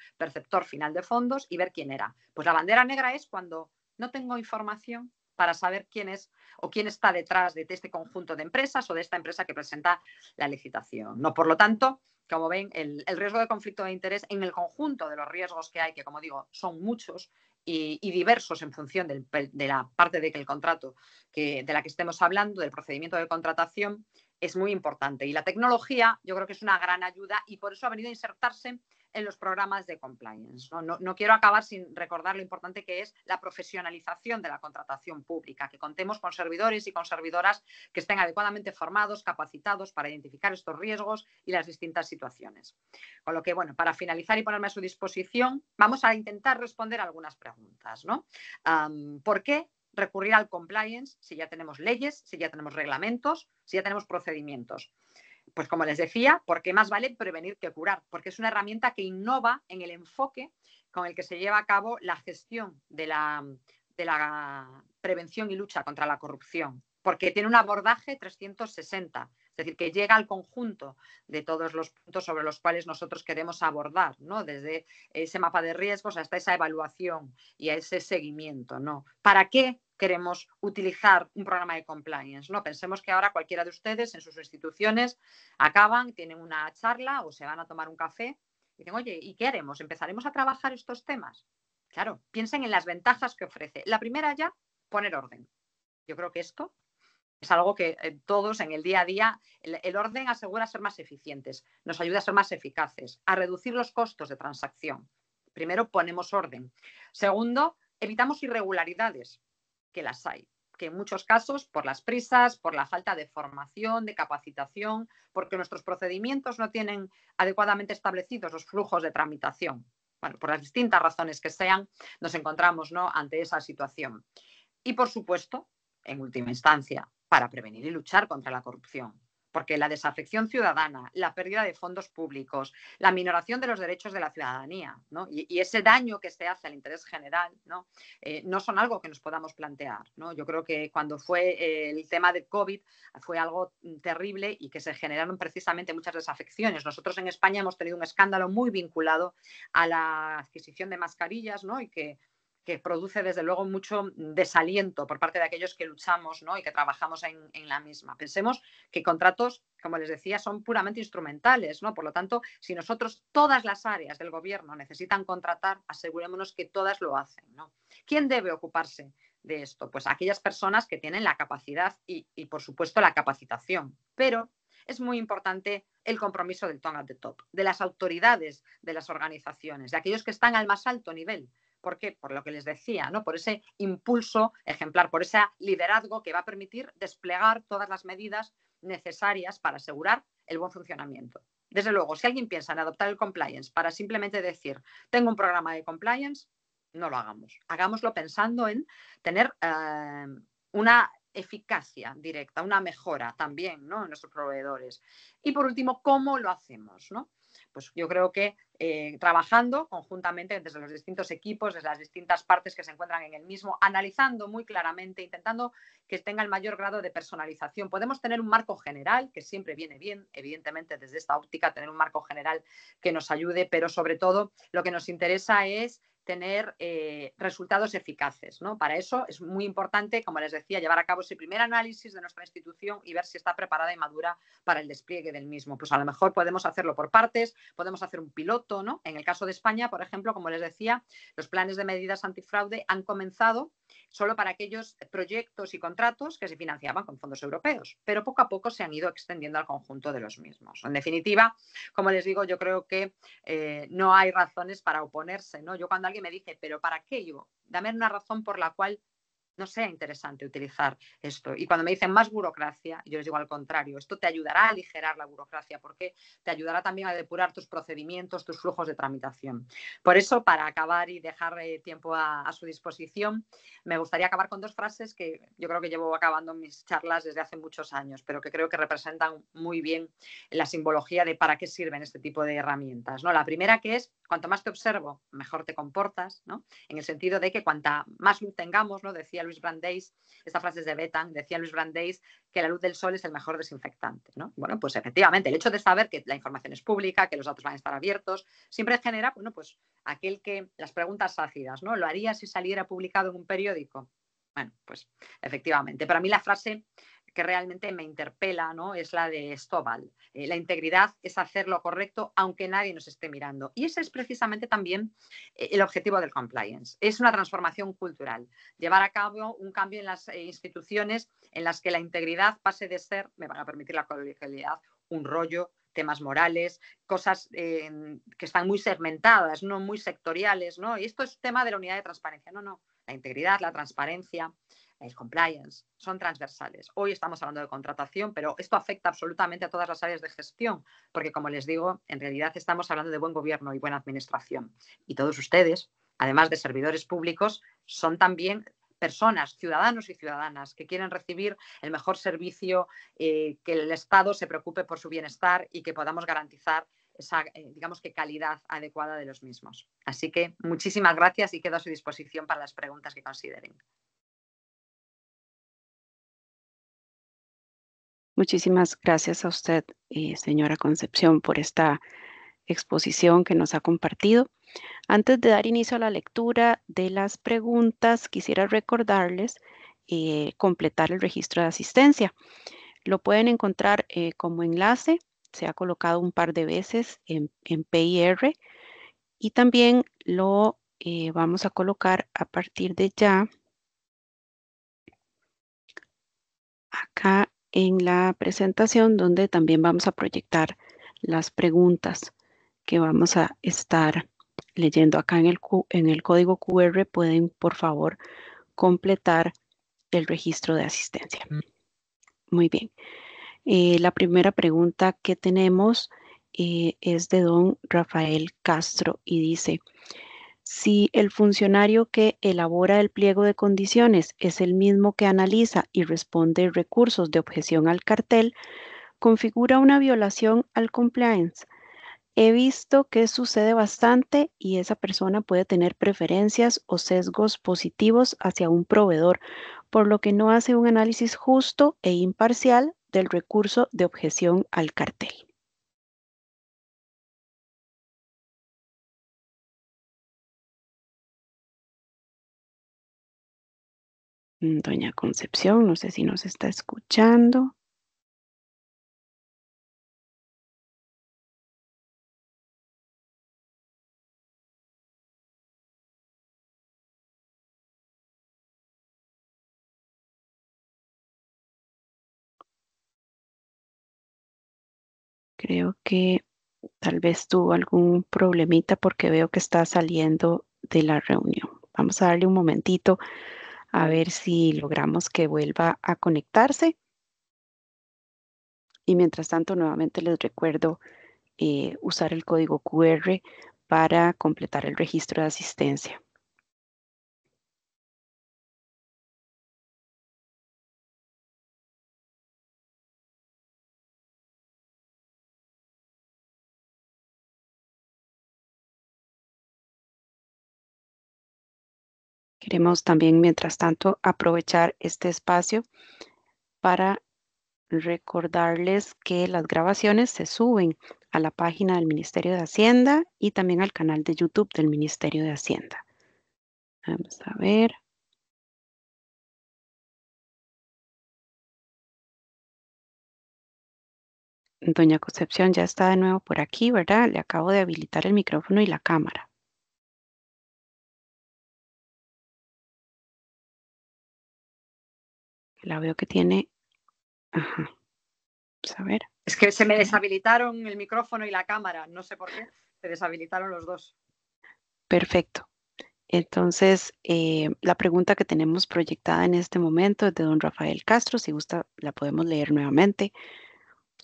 y ver quién era. Pues la bandera negra es cuando no tengo información para saber quién es o quién está detrás de este conjunto de empresas o de esta empresa que presenta la licitación. No, por lo tanto, como ven, el riesgo de conflicto de interés en el conjunto de los riesgos que hay, que como digo, son muchos y diversos en función de la parte del contrato de la que estemos hablando, del procedimiento de contratación, es muy importante. Y la tecnología yo creo que es una gran ayuda y por eso ha venido a insertarse en los programas de compliance. No quiero acabar sin recordar lo importante que es la profesionalización de la contratación pública, que contemos con servidores y con servidoras que estén adecuadamente formados, capacitados para identificar estos riesgos y las distintas situaciones. Con lo que, bueno, para finalizar y ponerme a su disposición, vamos a intentar responder algunas preguntas, ¿no? ¿Por qué recurrir al compliance si ya tenemos leyes, si ya tenemos reglamentos, si ya tenemos procedimientos? Pues como les decía, porque más vale prevenir que curar, porque es una herramienta que innova en el enfoque con el que se lleva a cabo la gestión de la prevención y lucha contra la corrupción, porque tiene un abordaje 360, es decir, que llega al conjunto de todos los puntos sobre los cuales nosotros queremos abordar, ¿no? Desde ese mapa de riesgos hasta esa evaluación y a ese seguimiento, ¿no? ¿Para qué queremos utilizar un programa de compliance? ¿No? Pensemos que ahora cualquiera de ustedes en sus instituciones acaban, tienen una charla o se van a tomar un café y dicen, oye, ¿y qué haremos? ¿Empezaremos a trabajar estos temas? Claro, piensen en las ventajas que ofrece. La primera ya, poner orden. Yo creo que esto es algo que todos en el día a día, el orden asegura ser más eficientes, nos ayuda a ser más eficaces, a reducir los costos de transacción. Primero, ponemos orden. Segundo, evitamos irregularidades, que las hay, que en muchos casos por las prisas, por la falta de formación, de capacitación, porque nuestros procedimientos no tienen adecuadamente establecidos los flujos de tramitación. Bueno, por las distintas razones que sean, nos encontramos, ¿no?, ante esa situación. Y, por supuesto, en última instancia, para prevenir y luchar contra la corrupción. Porque la desafección ciudadana, la pérdida de fondos públicos, la minoración de los derechos de la ciudadanía, ¿no? y ese daño que se hace al interés general, ¿no? No son algo que nos podamos plantear, ¿no? Yo creo que cuando fue el tema de COVID fue algo terrible y que se generaron precisamente muchas desafecciones. Nosotros en España hemos tenido un escándalo muy vinculado a la adquisición de mascarillas, ¿no? Y que produce desde luego mucho desaliento por parte de aquellos que luchamos, ¿no?, y que trabajamos en la misma. Pensemos que contratos, como les decía, son puramente instrumentales, ¿no? Por lo tanto, si nosotros, todas las áreas del gobierno necesitan contratar, asegurémonos que todas lo hacen, ¿no? ¿Quién debe ocuparse de esto? Pues aquellas personas que tienen la capacidad y por supuesto, la capacitación. Pero es muy importante el compromiso del top at the top, de las autoridades de las organizaciones, de aquellos que están al más alto nivel. ¿Por qué? Por lo que les decía, ¿no? Por ese impulso ejemplar, por ese liderazgo que va a permitir desplegar todas las medidas necesarias para asegurar el buen funcionamiento. desde luego, si alguien piensa en adoptar el compliance para simplemente decir, tengo un programa de compliance, no lo hagamos. Hagámoslo pensando en tener una eficacia directa, una mejora también, ¿no?, en nuestros proveedores. Y por último, ¿cómo lo hacemos?, ¿no? Pues yo creo que trabajando conjuntamente desde los distintos equipos, desde las distintas partes que se encuentran en el mismo, analizando muy claramente, intentando que tenga el mayor grado de personalización. Podemos tener un marco general, que siempre viene bien, evidentemente desde esta óptica, tener un marco general que nos ayude, pero sobre todo lo que nos interesa es tener resultados eficaces, ¿no? Para eso es muy importante, como les decía, llevar a cabo ese primer análisis de nuestra institución y ver si está preparada y madura para el despliegue del mismo. Pues a lo mejor podemos hacerlo por partes, podemos hacer un piloto, ¿no? En el caso de España, por ejemplo, como les decía, los planes de medidas antifraude han comenzado solo para aquellos proyectos y contratos que se financiaban con fondos europeos, pero poco a poco se han ido extendiendo al conjunto de los mismos. En definitiva, como les digo, yo creo que no hay razones para oponerse, ¿no? Yo cuando alguien me dice, ¿pero para qué? Yo, dame una razón por la cual no sea interesante utilizar esto. Y cuando me dicen más burocracia, yo les digo al contrario, esto te ayudará a aligerar la burocracia porque te ayudará también a depurar tus procedimientos, tus flujos de tramitación. Por eso, para acabar y dejar tiempo a su disposición, me gustaría acabar con dos frases que yo creo que llevo acabando mis charlas desde hace muchos años, pero que creo que representan muy bien la simbología de para qué sirven este tipo de herramientas, ¿no? La primera, que es, cuanto más te observo, mejor te comportas, ¿no? En el sentido de que cuanta más luz tengamos, ¿no? Decía Luis Brandeis, esta frase es de Betan, decía Luis Brandeis que la luz del sol es el mejor desinfectante, ¿no? Bueno, pues efectivamente, el hecho de saber que la información es pública, que los datos van a estar abiertos, siempre genera, bueno, pues aquel que, las preguntas ácidas, ¿no? ¿Lo haría si saliera publicado en un periódico? Bueno, pues efectivamente. Para mí la frase que realmente me interpela, ¿no?, es la de Stovall. La integridad es hacer lo correcto aunque nadie nos esté mirando. Y ese es precisamente también el objetivo del compliance. Es una transformación cultural. Llevar a cabo un cambio en las instituciones en las que la integridad pase de ser, me van a permitir la coloquialidad, un rollo, temas morales, cosas que están muy segmentadas, no muy sectoriales, ¿no? Y esto es tema de la unidad de transparencia. No, no. La integridad, la transparencia, el compliance, son transversales. Hoy estamos hablando de contratación, pero esto afecta absolutamente a todas las áreas de gestión, porque como les digo, en realidad estamos hablando de buen gobierno y buena administración. Y todos ustedes, además de servidores públicos, son también personas, ciudadanos y ciudadanas, que quieren recibir el mejor servicio, que el Estado se preocupe por su bienestar y que podamos garantizar esa, digamos que calidad adecuada de los mismos. Así que muchísimas gracias y quedo a su disposición para las preguntas que consideren. Muchísimas gracias a usted, señora Concepción, por esta exposición que nos ha compartido. Antes de dar inicio a la lectura de las preguntas, quisiera recordarles completar el registro de asistencia. Lo pueden encontrar como enlace, se ha colocado un par de veces en PIR y también lo vamos a colocar a partir de ya acá en la presentación, donde también vamos a proyectar las preguntas que vamos a estar leyendo acá en el código QR. Pueden, por favor, completar el registro de asistencia. Muy bien. La primera pregunta que tenemos es de don Rafael Castro y dice: si el funcionario que elabora el pliego de condiciones es el mismo que analiza y responde recursos de objeción al cartel, configura una violación al compliance. He visto que sucede bastante y esa persona puede tener preferencias o sesgos positivos hacia un proveedor, por lo que no hace un análisis justo e imparcial del recurso de objeción al cartel. Doña Concepción, no sé si nos está escuchando. Creo que tal vez tuvo algún problemita porque veo que está saliendo de la reunión. Vamos a darle un momentito a ver si logramos que vuelva a conectarse. Y mientras tanto, nuevamente les recuerdo usar el código QR para completar el registro de asistencia. Queremos también, mientras tanto, aprovechar este espacio para recordarles que las grabaciones se suben a la página del Ministerio de Hacienda y también al canal de YouTube del Ministerio de Hacienda. Vamos a ver. Doña Concepción ya está de nuevo por aquí, ¿verdad? Le acabo de habilitar el micrófono y la cámara. La veo que tiene... Ajá. Vamos a ver. Es que se me deshabilitaron el micrófono y la cámara, no sé por qué, se deshabilitaron los dos. Perfecto. Entonces, la pregunta que tenemos proyectada en este momento es de don Rafael Castro. Si gusta, la podemos leer nuevamente.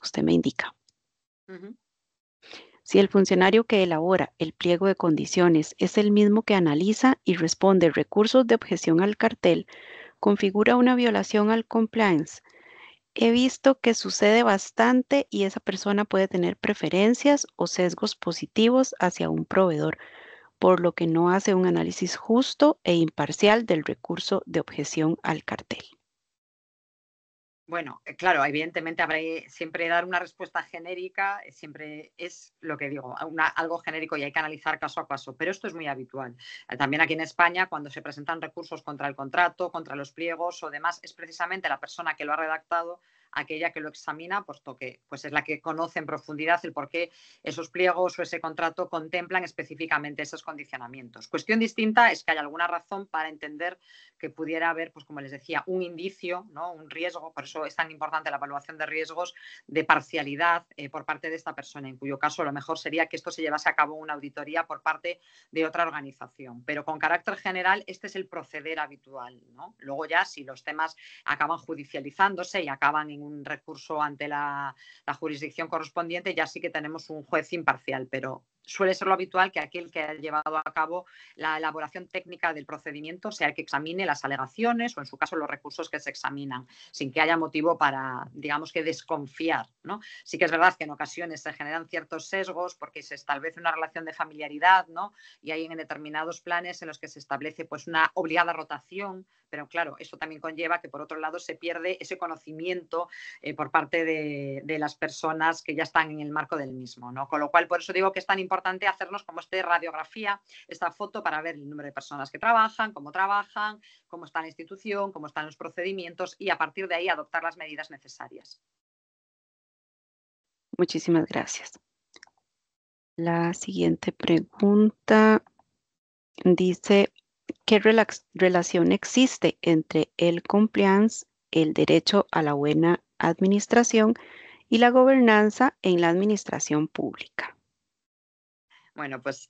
Usted me indica. Si el funcionario que elabora el pliego de condiciones es el mismo que analiza y responde recursos de objeción al cartel, configura una violación al compliance. He visto que sucede bastante y esa persona puede tener preferencias o sesgos positivos hacia un proveedor, por lo que no hace un análisis justo e imparcial del recurso de objeción al cartel. Bueno, claro, evidentemente habrá siempre dar una respuesta genérica, siempre es lo que digo, algo genérico y hay que analizar caso a caso, pero esto es muy habitual. También aquí en España, cuando se presentan recursos contra el contrato, contra los pliegos o demás, es precisamente la persona que lo ha redactado aquella que lo examina, puesto que pues es la que conoce en profundidad el por qué esos pliegos o ese contrato contemplan específicamente esos condicionamientos. Cuestión distinta es que haya alguna razón para entender que pudiera haber, pues como les decía, un indicio, ¿no? Un riesgo, por eso es tan importante la evaluación de riesgos de parcialidad por parte de esta persona, en cuyo caso lo mejor sería que esto se llevase a cabo una auditoría por parte de otra organización. Pero con carácter general, este es el proceder habitual, ¿no? Luego ya, si los temas acaban judicializándose y acaban en un recurso ante la jurisdicción correspondiente, ya sí que tenemos un juez imparcial, pero suele ser lo habitual que aquel que ha llevado a cabo la elaboración técnica del procedimiento sea el que examine las alegaciones o, en su caso, los recursos que se examinan, sin que haya motivo para, digamos, que desconfiar, ¿no? Sí que es verdad que en ocasiones se generan ciertos sesgos porque se establece una relación de familiaridad, ¿no? Y hay en determinados planes en los que se establece pues una obligada rotación, pero claro, eso también conlleva que por otro lado se pierde ese conocimiento por parte de las personas que ya están en el marco del mismo, ¿no? Con lo cual, por eso digo que es tan importante hacernos como esta radiografía, esta foto para ver el número de personas que trabajan, cómo está la institución, cómo están los procedimientos y a partir de ahí adoptar las medidas necesarias. Muchísimas gracias. La siguiente pregunta dice, ¿qué relación existe entre el compliance, el derecho a la buena administración y la gobernanza en la administración pública? Bueno, pues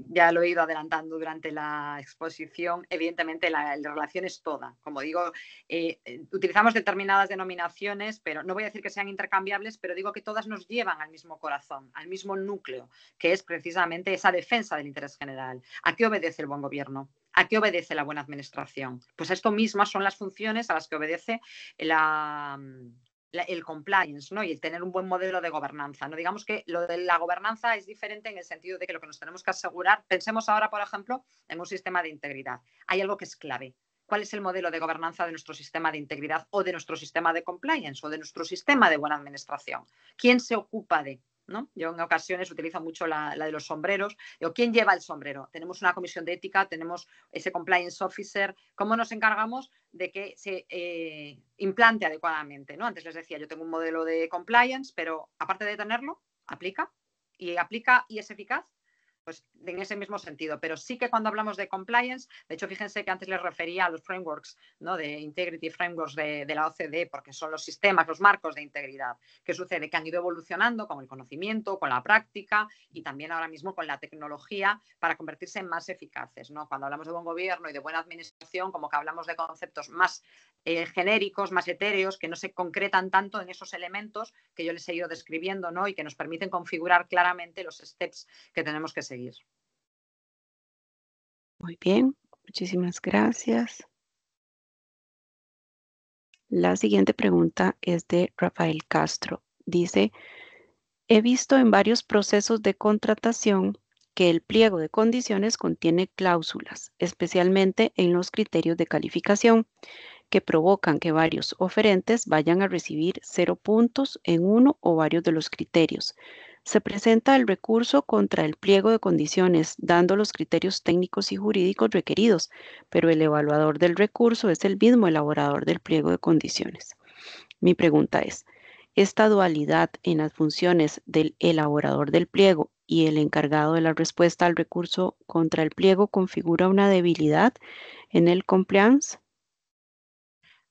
ya lo he ido adelantando durante la exposición. Evidentemente, la relación es toda. Como digo, utilizamos determinadas denominaciones, pero no voy a decir que sean intercambiables, pero digo que todas nos llevan al mismo corazón, al mismo núcleo, que es precisamente esa defensa del interés general. ¿A qué obedece el buen gobierno? ¿A qué obedece la buena administración? Pues esto mismas son las funciones a las que obedece el compliance, ¿no? Y el tener un buen modelo de gobernanza, ¿no? Digamos que lo de la gobernanza es diferente en el sentido de que lo que nos tenemos que asegurar, pensemos ahora, por ejemplo, en un sistema de integridad. Hay algo que es clave. ¿Cuál es el modelo de gobernanza de nuestro sistema de integridad o de nuestro sistema de compliance o de nuestro sistema de buena administración? ¿Quién se ocupa de? ¿No? Yo en ocasiones utilizo mucho la de los sombreros. Digo, ¿quién lleva el sombrero? Tenemos una comisión de ética, tenemos ese compliance officer. ¿Cómo nos encargamos de que se implante adecuadamente, ¿no? Antes les decía, yo tengo un modelo de compliance, pero aparte de tenerlo, aplica y es eficaz. Pues en ese mismo sentido, pero sí que cuando hablamos de compliance, de hecho, fíjense que antes les refería a los frameworks, ¿no? De integrity frameworks de la OCDE, porque son los sistemas, los marcos de integridad. ¿Qué sucede? Que han ido evolucionando con el conocimiento, con la práctica y también ahora mismo con la tecnología para convertirse en más eficaces, ¿no? Cuando hablamos de buen gobierno y de buena administración, como que hablamos de conceptos más genéricos, más etéreos, que no se concretan tanto en esos elementos que yo les he ido describiendo, ¿no? Y que nos permiten configurar claramente los steps que tenemos que seguir. Muy bien, muchísimas gracias. La siguiente pregunta es de Rafael Castro. Dice, he visto en varios procesos de contratación que el pliego de condiciones contiene cláusulas, especialmente en los criterios de calificación, que provocan que varios oferentes vayan a recibir 0 puntos en uno o varios de los criterios. Se presenta el recurso contra el pliego de condiciones, dando los criterios técnicos y jurídicos requeridos, pero el evaluador del recurso es el mismo elaborador del pliego de condiciones. Mi pregunta es, ¿esta dualidad en las funciones del elaborador del pliego y el encargado de la respuesta al recurso contra el pliego configura una debilidad en el compliance?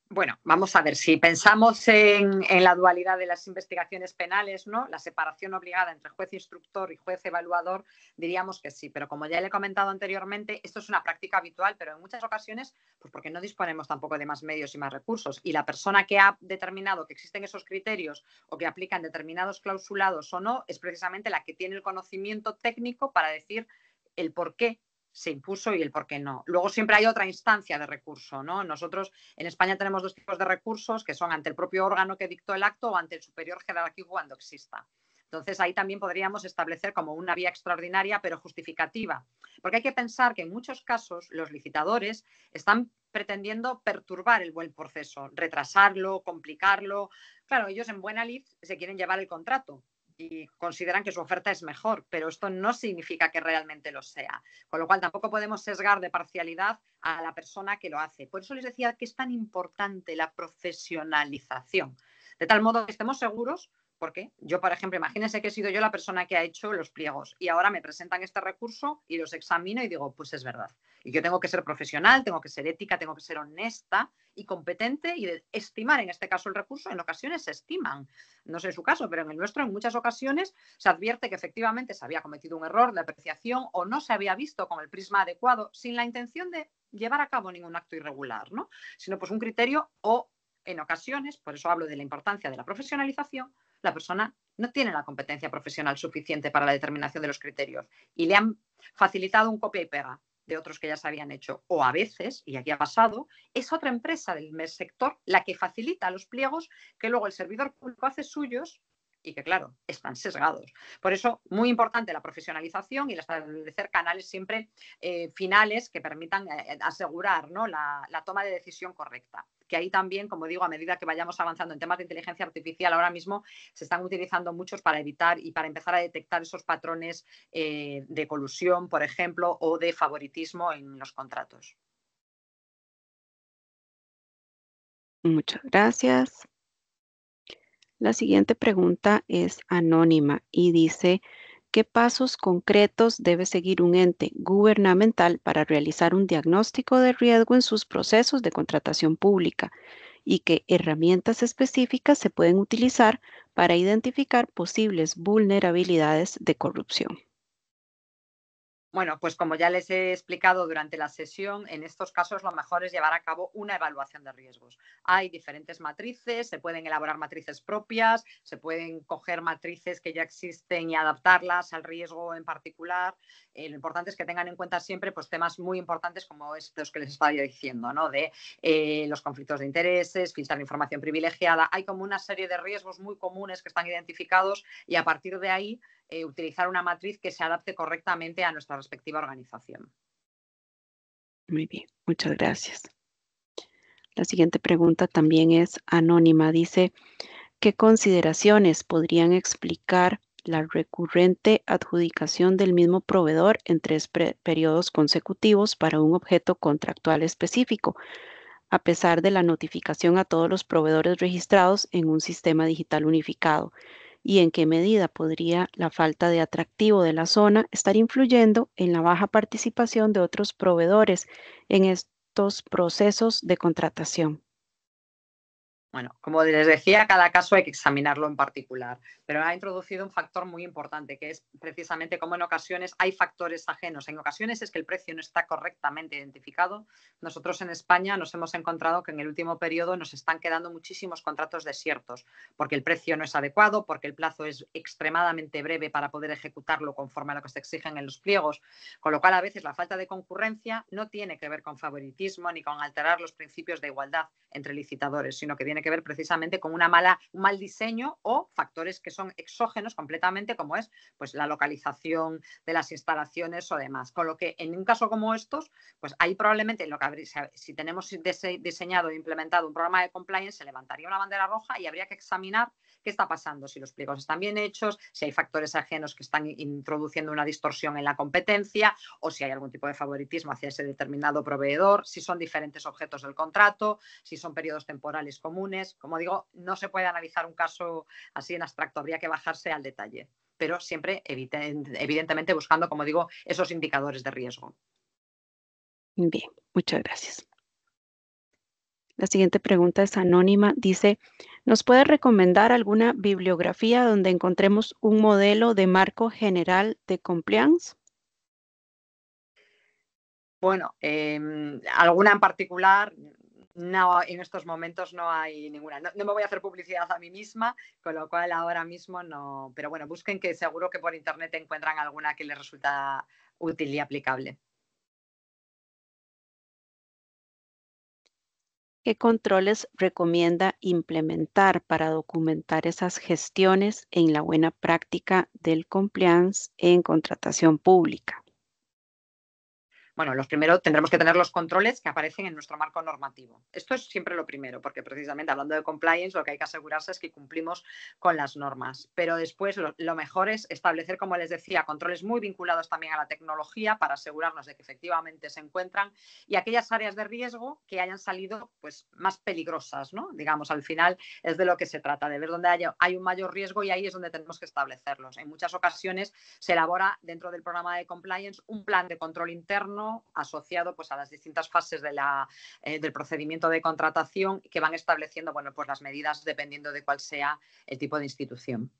Bueno, vamos a ver, si pensamos en la dualidad de las investigaciones penales, ¿no? La separación obligada entre juez instructor y juez evaluador, diríamos que sí, pero como ya le he comentado anteriormente, esto es una práctica habitual, pero en muchas ocasiones, pues porque no disponemos tampoco de más medios y más recursos, y la persona que ha determinado que existen esos criterios o que aplican determinados clausulados o no, es precisamente la que tiene el conocimiento técnico para decir el por qué se impuso y el por qué no. Luego siempre hay otra instancia de recurso, ¿no? Nosotros en España tenemos 2 tipos de recursos, que son ante el propio órgano que dictó el acto o ante el superior jerárquico cuando exista. Entonces, ahí también podríamos establecer como una vía extraordinaria, pero justificativa. Porque hay que pensar que en muchos casos los licitadores están pretendiendo perturbar el buen proceso, retrasarlo, complicarlo. Claro, ellos en buena lid se quieren llevar el contrato y consideran que su oferta es mejor, pero esto no significa que realmente lo sea. Con lo cual tampoco podemos sesgar de parcialidad a la persona que lo hace. Por eso les decía que es tan importante la profesionalización, de tal modo que estemos seguros, porque yo, por ejemplo, imagínense que he sido yo la persona que ha hecho los pliegos y ahora me presentan este recurso y los examino y digo, pues es verdad. Y yo tengo que ser profesional, tengo que ser ética, tengo que ser honesta y competente y estimar, en este caso, el recurso. En ocasiones se estiman, no sé en su caso, pero en el nuestro en muchas ocasiones se advierte que efectivamente se había cometido un error de apreciación o no se había visto con el prisma adecuado sin la intención de llevar a cabo ningún acto irregular, ¿no? Sino pues un criterio o en ocasiones, por eso hablo de la importancia de la profesionalización, la persona no tiene la competencia profesional suficiente para la determinación de los criterios y le han facilitado un copia y pega de otros que ya se habían hecho. O a veces, y aquí ha pasado, es otra empresa del sector la que facilita los pliegos que luego el servidor público hace suyos y que, claro, están sesgados. Por eso, muy importante la profesionalización y el establecer canales siempre finales que permitan asegurar, ¿no?, la toma de decisión correcta. Que ahí también, como digo, a medida que vayamos avanzando en temas de inteligencia artificial, ahora mismo se están utilizando muchos para evitar y para empezar a detectar esos patrones de colusión, por ejemplo, o de favoritismo en los contratos. Muchas gracias. La siguiente pregunta es anónima y dice, ¿qué pasos concretos debe seguir un ente gubernamental para realizar un diagnóstico de riesgo en sus procesos de contratación pública? ¿Y qué herramientas específicas se pueden utilizar para identificar posibles vulnerabilidades de corrupción? Bueno, pues como ya les he explicado durante la sesión, en estos casos lo mejor es llevar a cabo una evaluación de riesgos. Hay diferentes matrices, se pueden elaborar matrices propias, se pueden coger matrices que ya existen y adaptarlas al riesgo en particular. Lo importante es que tengan en cuenta siempre pues, temas muy importantes como estos que les estaba diciendo, ¿no? De los conflictos de intereses, filtrar información privilegiada. Hay como una serie de riesgos muy comunes que están identificados y a partir de ahí utilizar una matriz que se adapte correctamente a nuestra respectiva organización. Muy bien, muchas gracias. La siguiente pregunta también es anónima. Dice, ¿qué consideraciones podrían explicar la recurrente adjudicación del mismo proveedor en 3 periodos consecutivos para un objeto contractual específico, a pesar de la notificación a todos los proveedores registrados en un sistema digital unificado? ¿Y en qué medida podría la falta de atractivo de la zona estar influyendo en la baja participación de otros proveedores en estos procesos de contratación? Bueno, como les decía, cada caso hay que examinarlo en particular, pero ha introducido un factor muy importante, que es precisamente cómo en ocasiones hay factores ajenos. En ocasiones es que el precio no está correctamente identificado. Nosotros en España nos hemos encontrado que en el último periodo nos están quedando muchísimos contratos desiertos, porque el precio no es adecuado, porque el plazo es extremadamente breve para poder ejecutarlo conforme a lo que se exigen en los pliegos, con lo cual a veces la falta de concurrencia no tiene que ver con favoritismo ni con alterar los principios de igualdad entre licitadores, sino que tiene que ver precisamente con un mal diseño o factores que son exógenos completamente, como es pues, la localización de las instalaciones o demás. Con lo que en un caso como estos, pues ahí probablemente lo que si tenemos diseñado e implementado un programa de compliance, se levantaría una bandera roja y habría que examinar qué está pasando, si los pliegos están bien hechos, si hay factores ajenos que están introduciendo una distorsión en la competencia o si hay algún tipo de favoritismo hacia ese determinado proveedor, si son diferentes objetos del contrato, si son periodos temporales comunes. Como digo, no se puede analizar un caso así en abstracto, habría que bajarse al detalle, pero siempre evidentemente buscando, como digo, esos indicadores de riesgo. Bien, muchas gracias. La siguiente pregunta es anónima. Dice, ¿nos puede recomendar alguna bibliografía donde encontremos un modelo de marco general de compliance? Bueno, alguna en particular, no, en estos momentos no hay ninguna. No me voy a hacer publicidad a mí misma, con lo cual ahora mismo no. Pero bueno, busquen, que seguro que por internet encuentran alguna que les resulta útil y aplicable. ¿Qué controles recomienda implementar para documentar esas gestiones en la buena práctica del compliance en contratación pública? Bueno, los primeros tendremos que tener los controles que aparecen en nuestro marco normativo. Esto es siempre lo primero, porque precisamente hablando de compliance, lo que hay que asegurarse es que cumplimos con las normas. Pero después lo mejor es establecer, como les decía, controles muy vinculados también a la tecnología para asegurarnos de que efectivamente se encuentran y aquellas áreas de riesgo que hayan salido pues, más peligrosas, ¿no? Digamos, al final es de lo que se trata, de ver dónde hay un mayor riesgo y ahí es donde tenemos que establecerlos. En muchas ocasiones se elabora dentro del programa de compliance un plan de control interno asociado pues, a las distintas fases del procedimiento de contratación que van estableciendo bueno, pues, las medidas dependiendo de cuál sea el tipo de institución.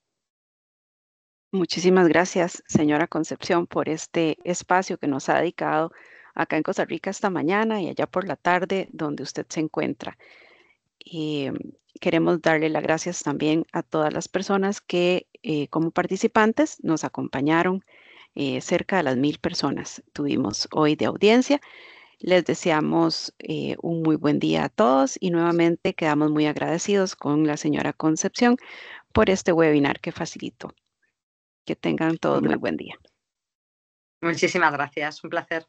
Muchísimas gracias, señora Concepción, por este espacio que nos ha dedicado acá en Costa Rica esta mañana y allá por la tarde donde usted se encuentra. Y queremos darle las gracias también a todas las personas que como participantes nos acompañaron. Cerca de las 1000 personas tuvimos hoy de audiencia. Les deseamos un muy buen día a todos y nuevamente quedamos muy agradecidos con la señora Concepción por este webinar que facilitó. Que tengan todos muy buen día. Muchísimas gracias, un placer.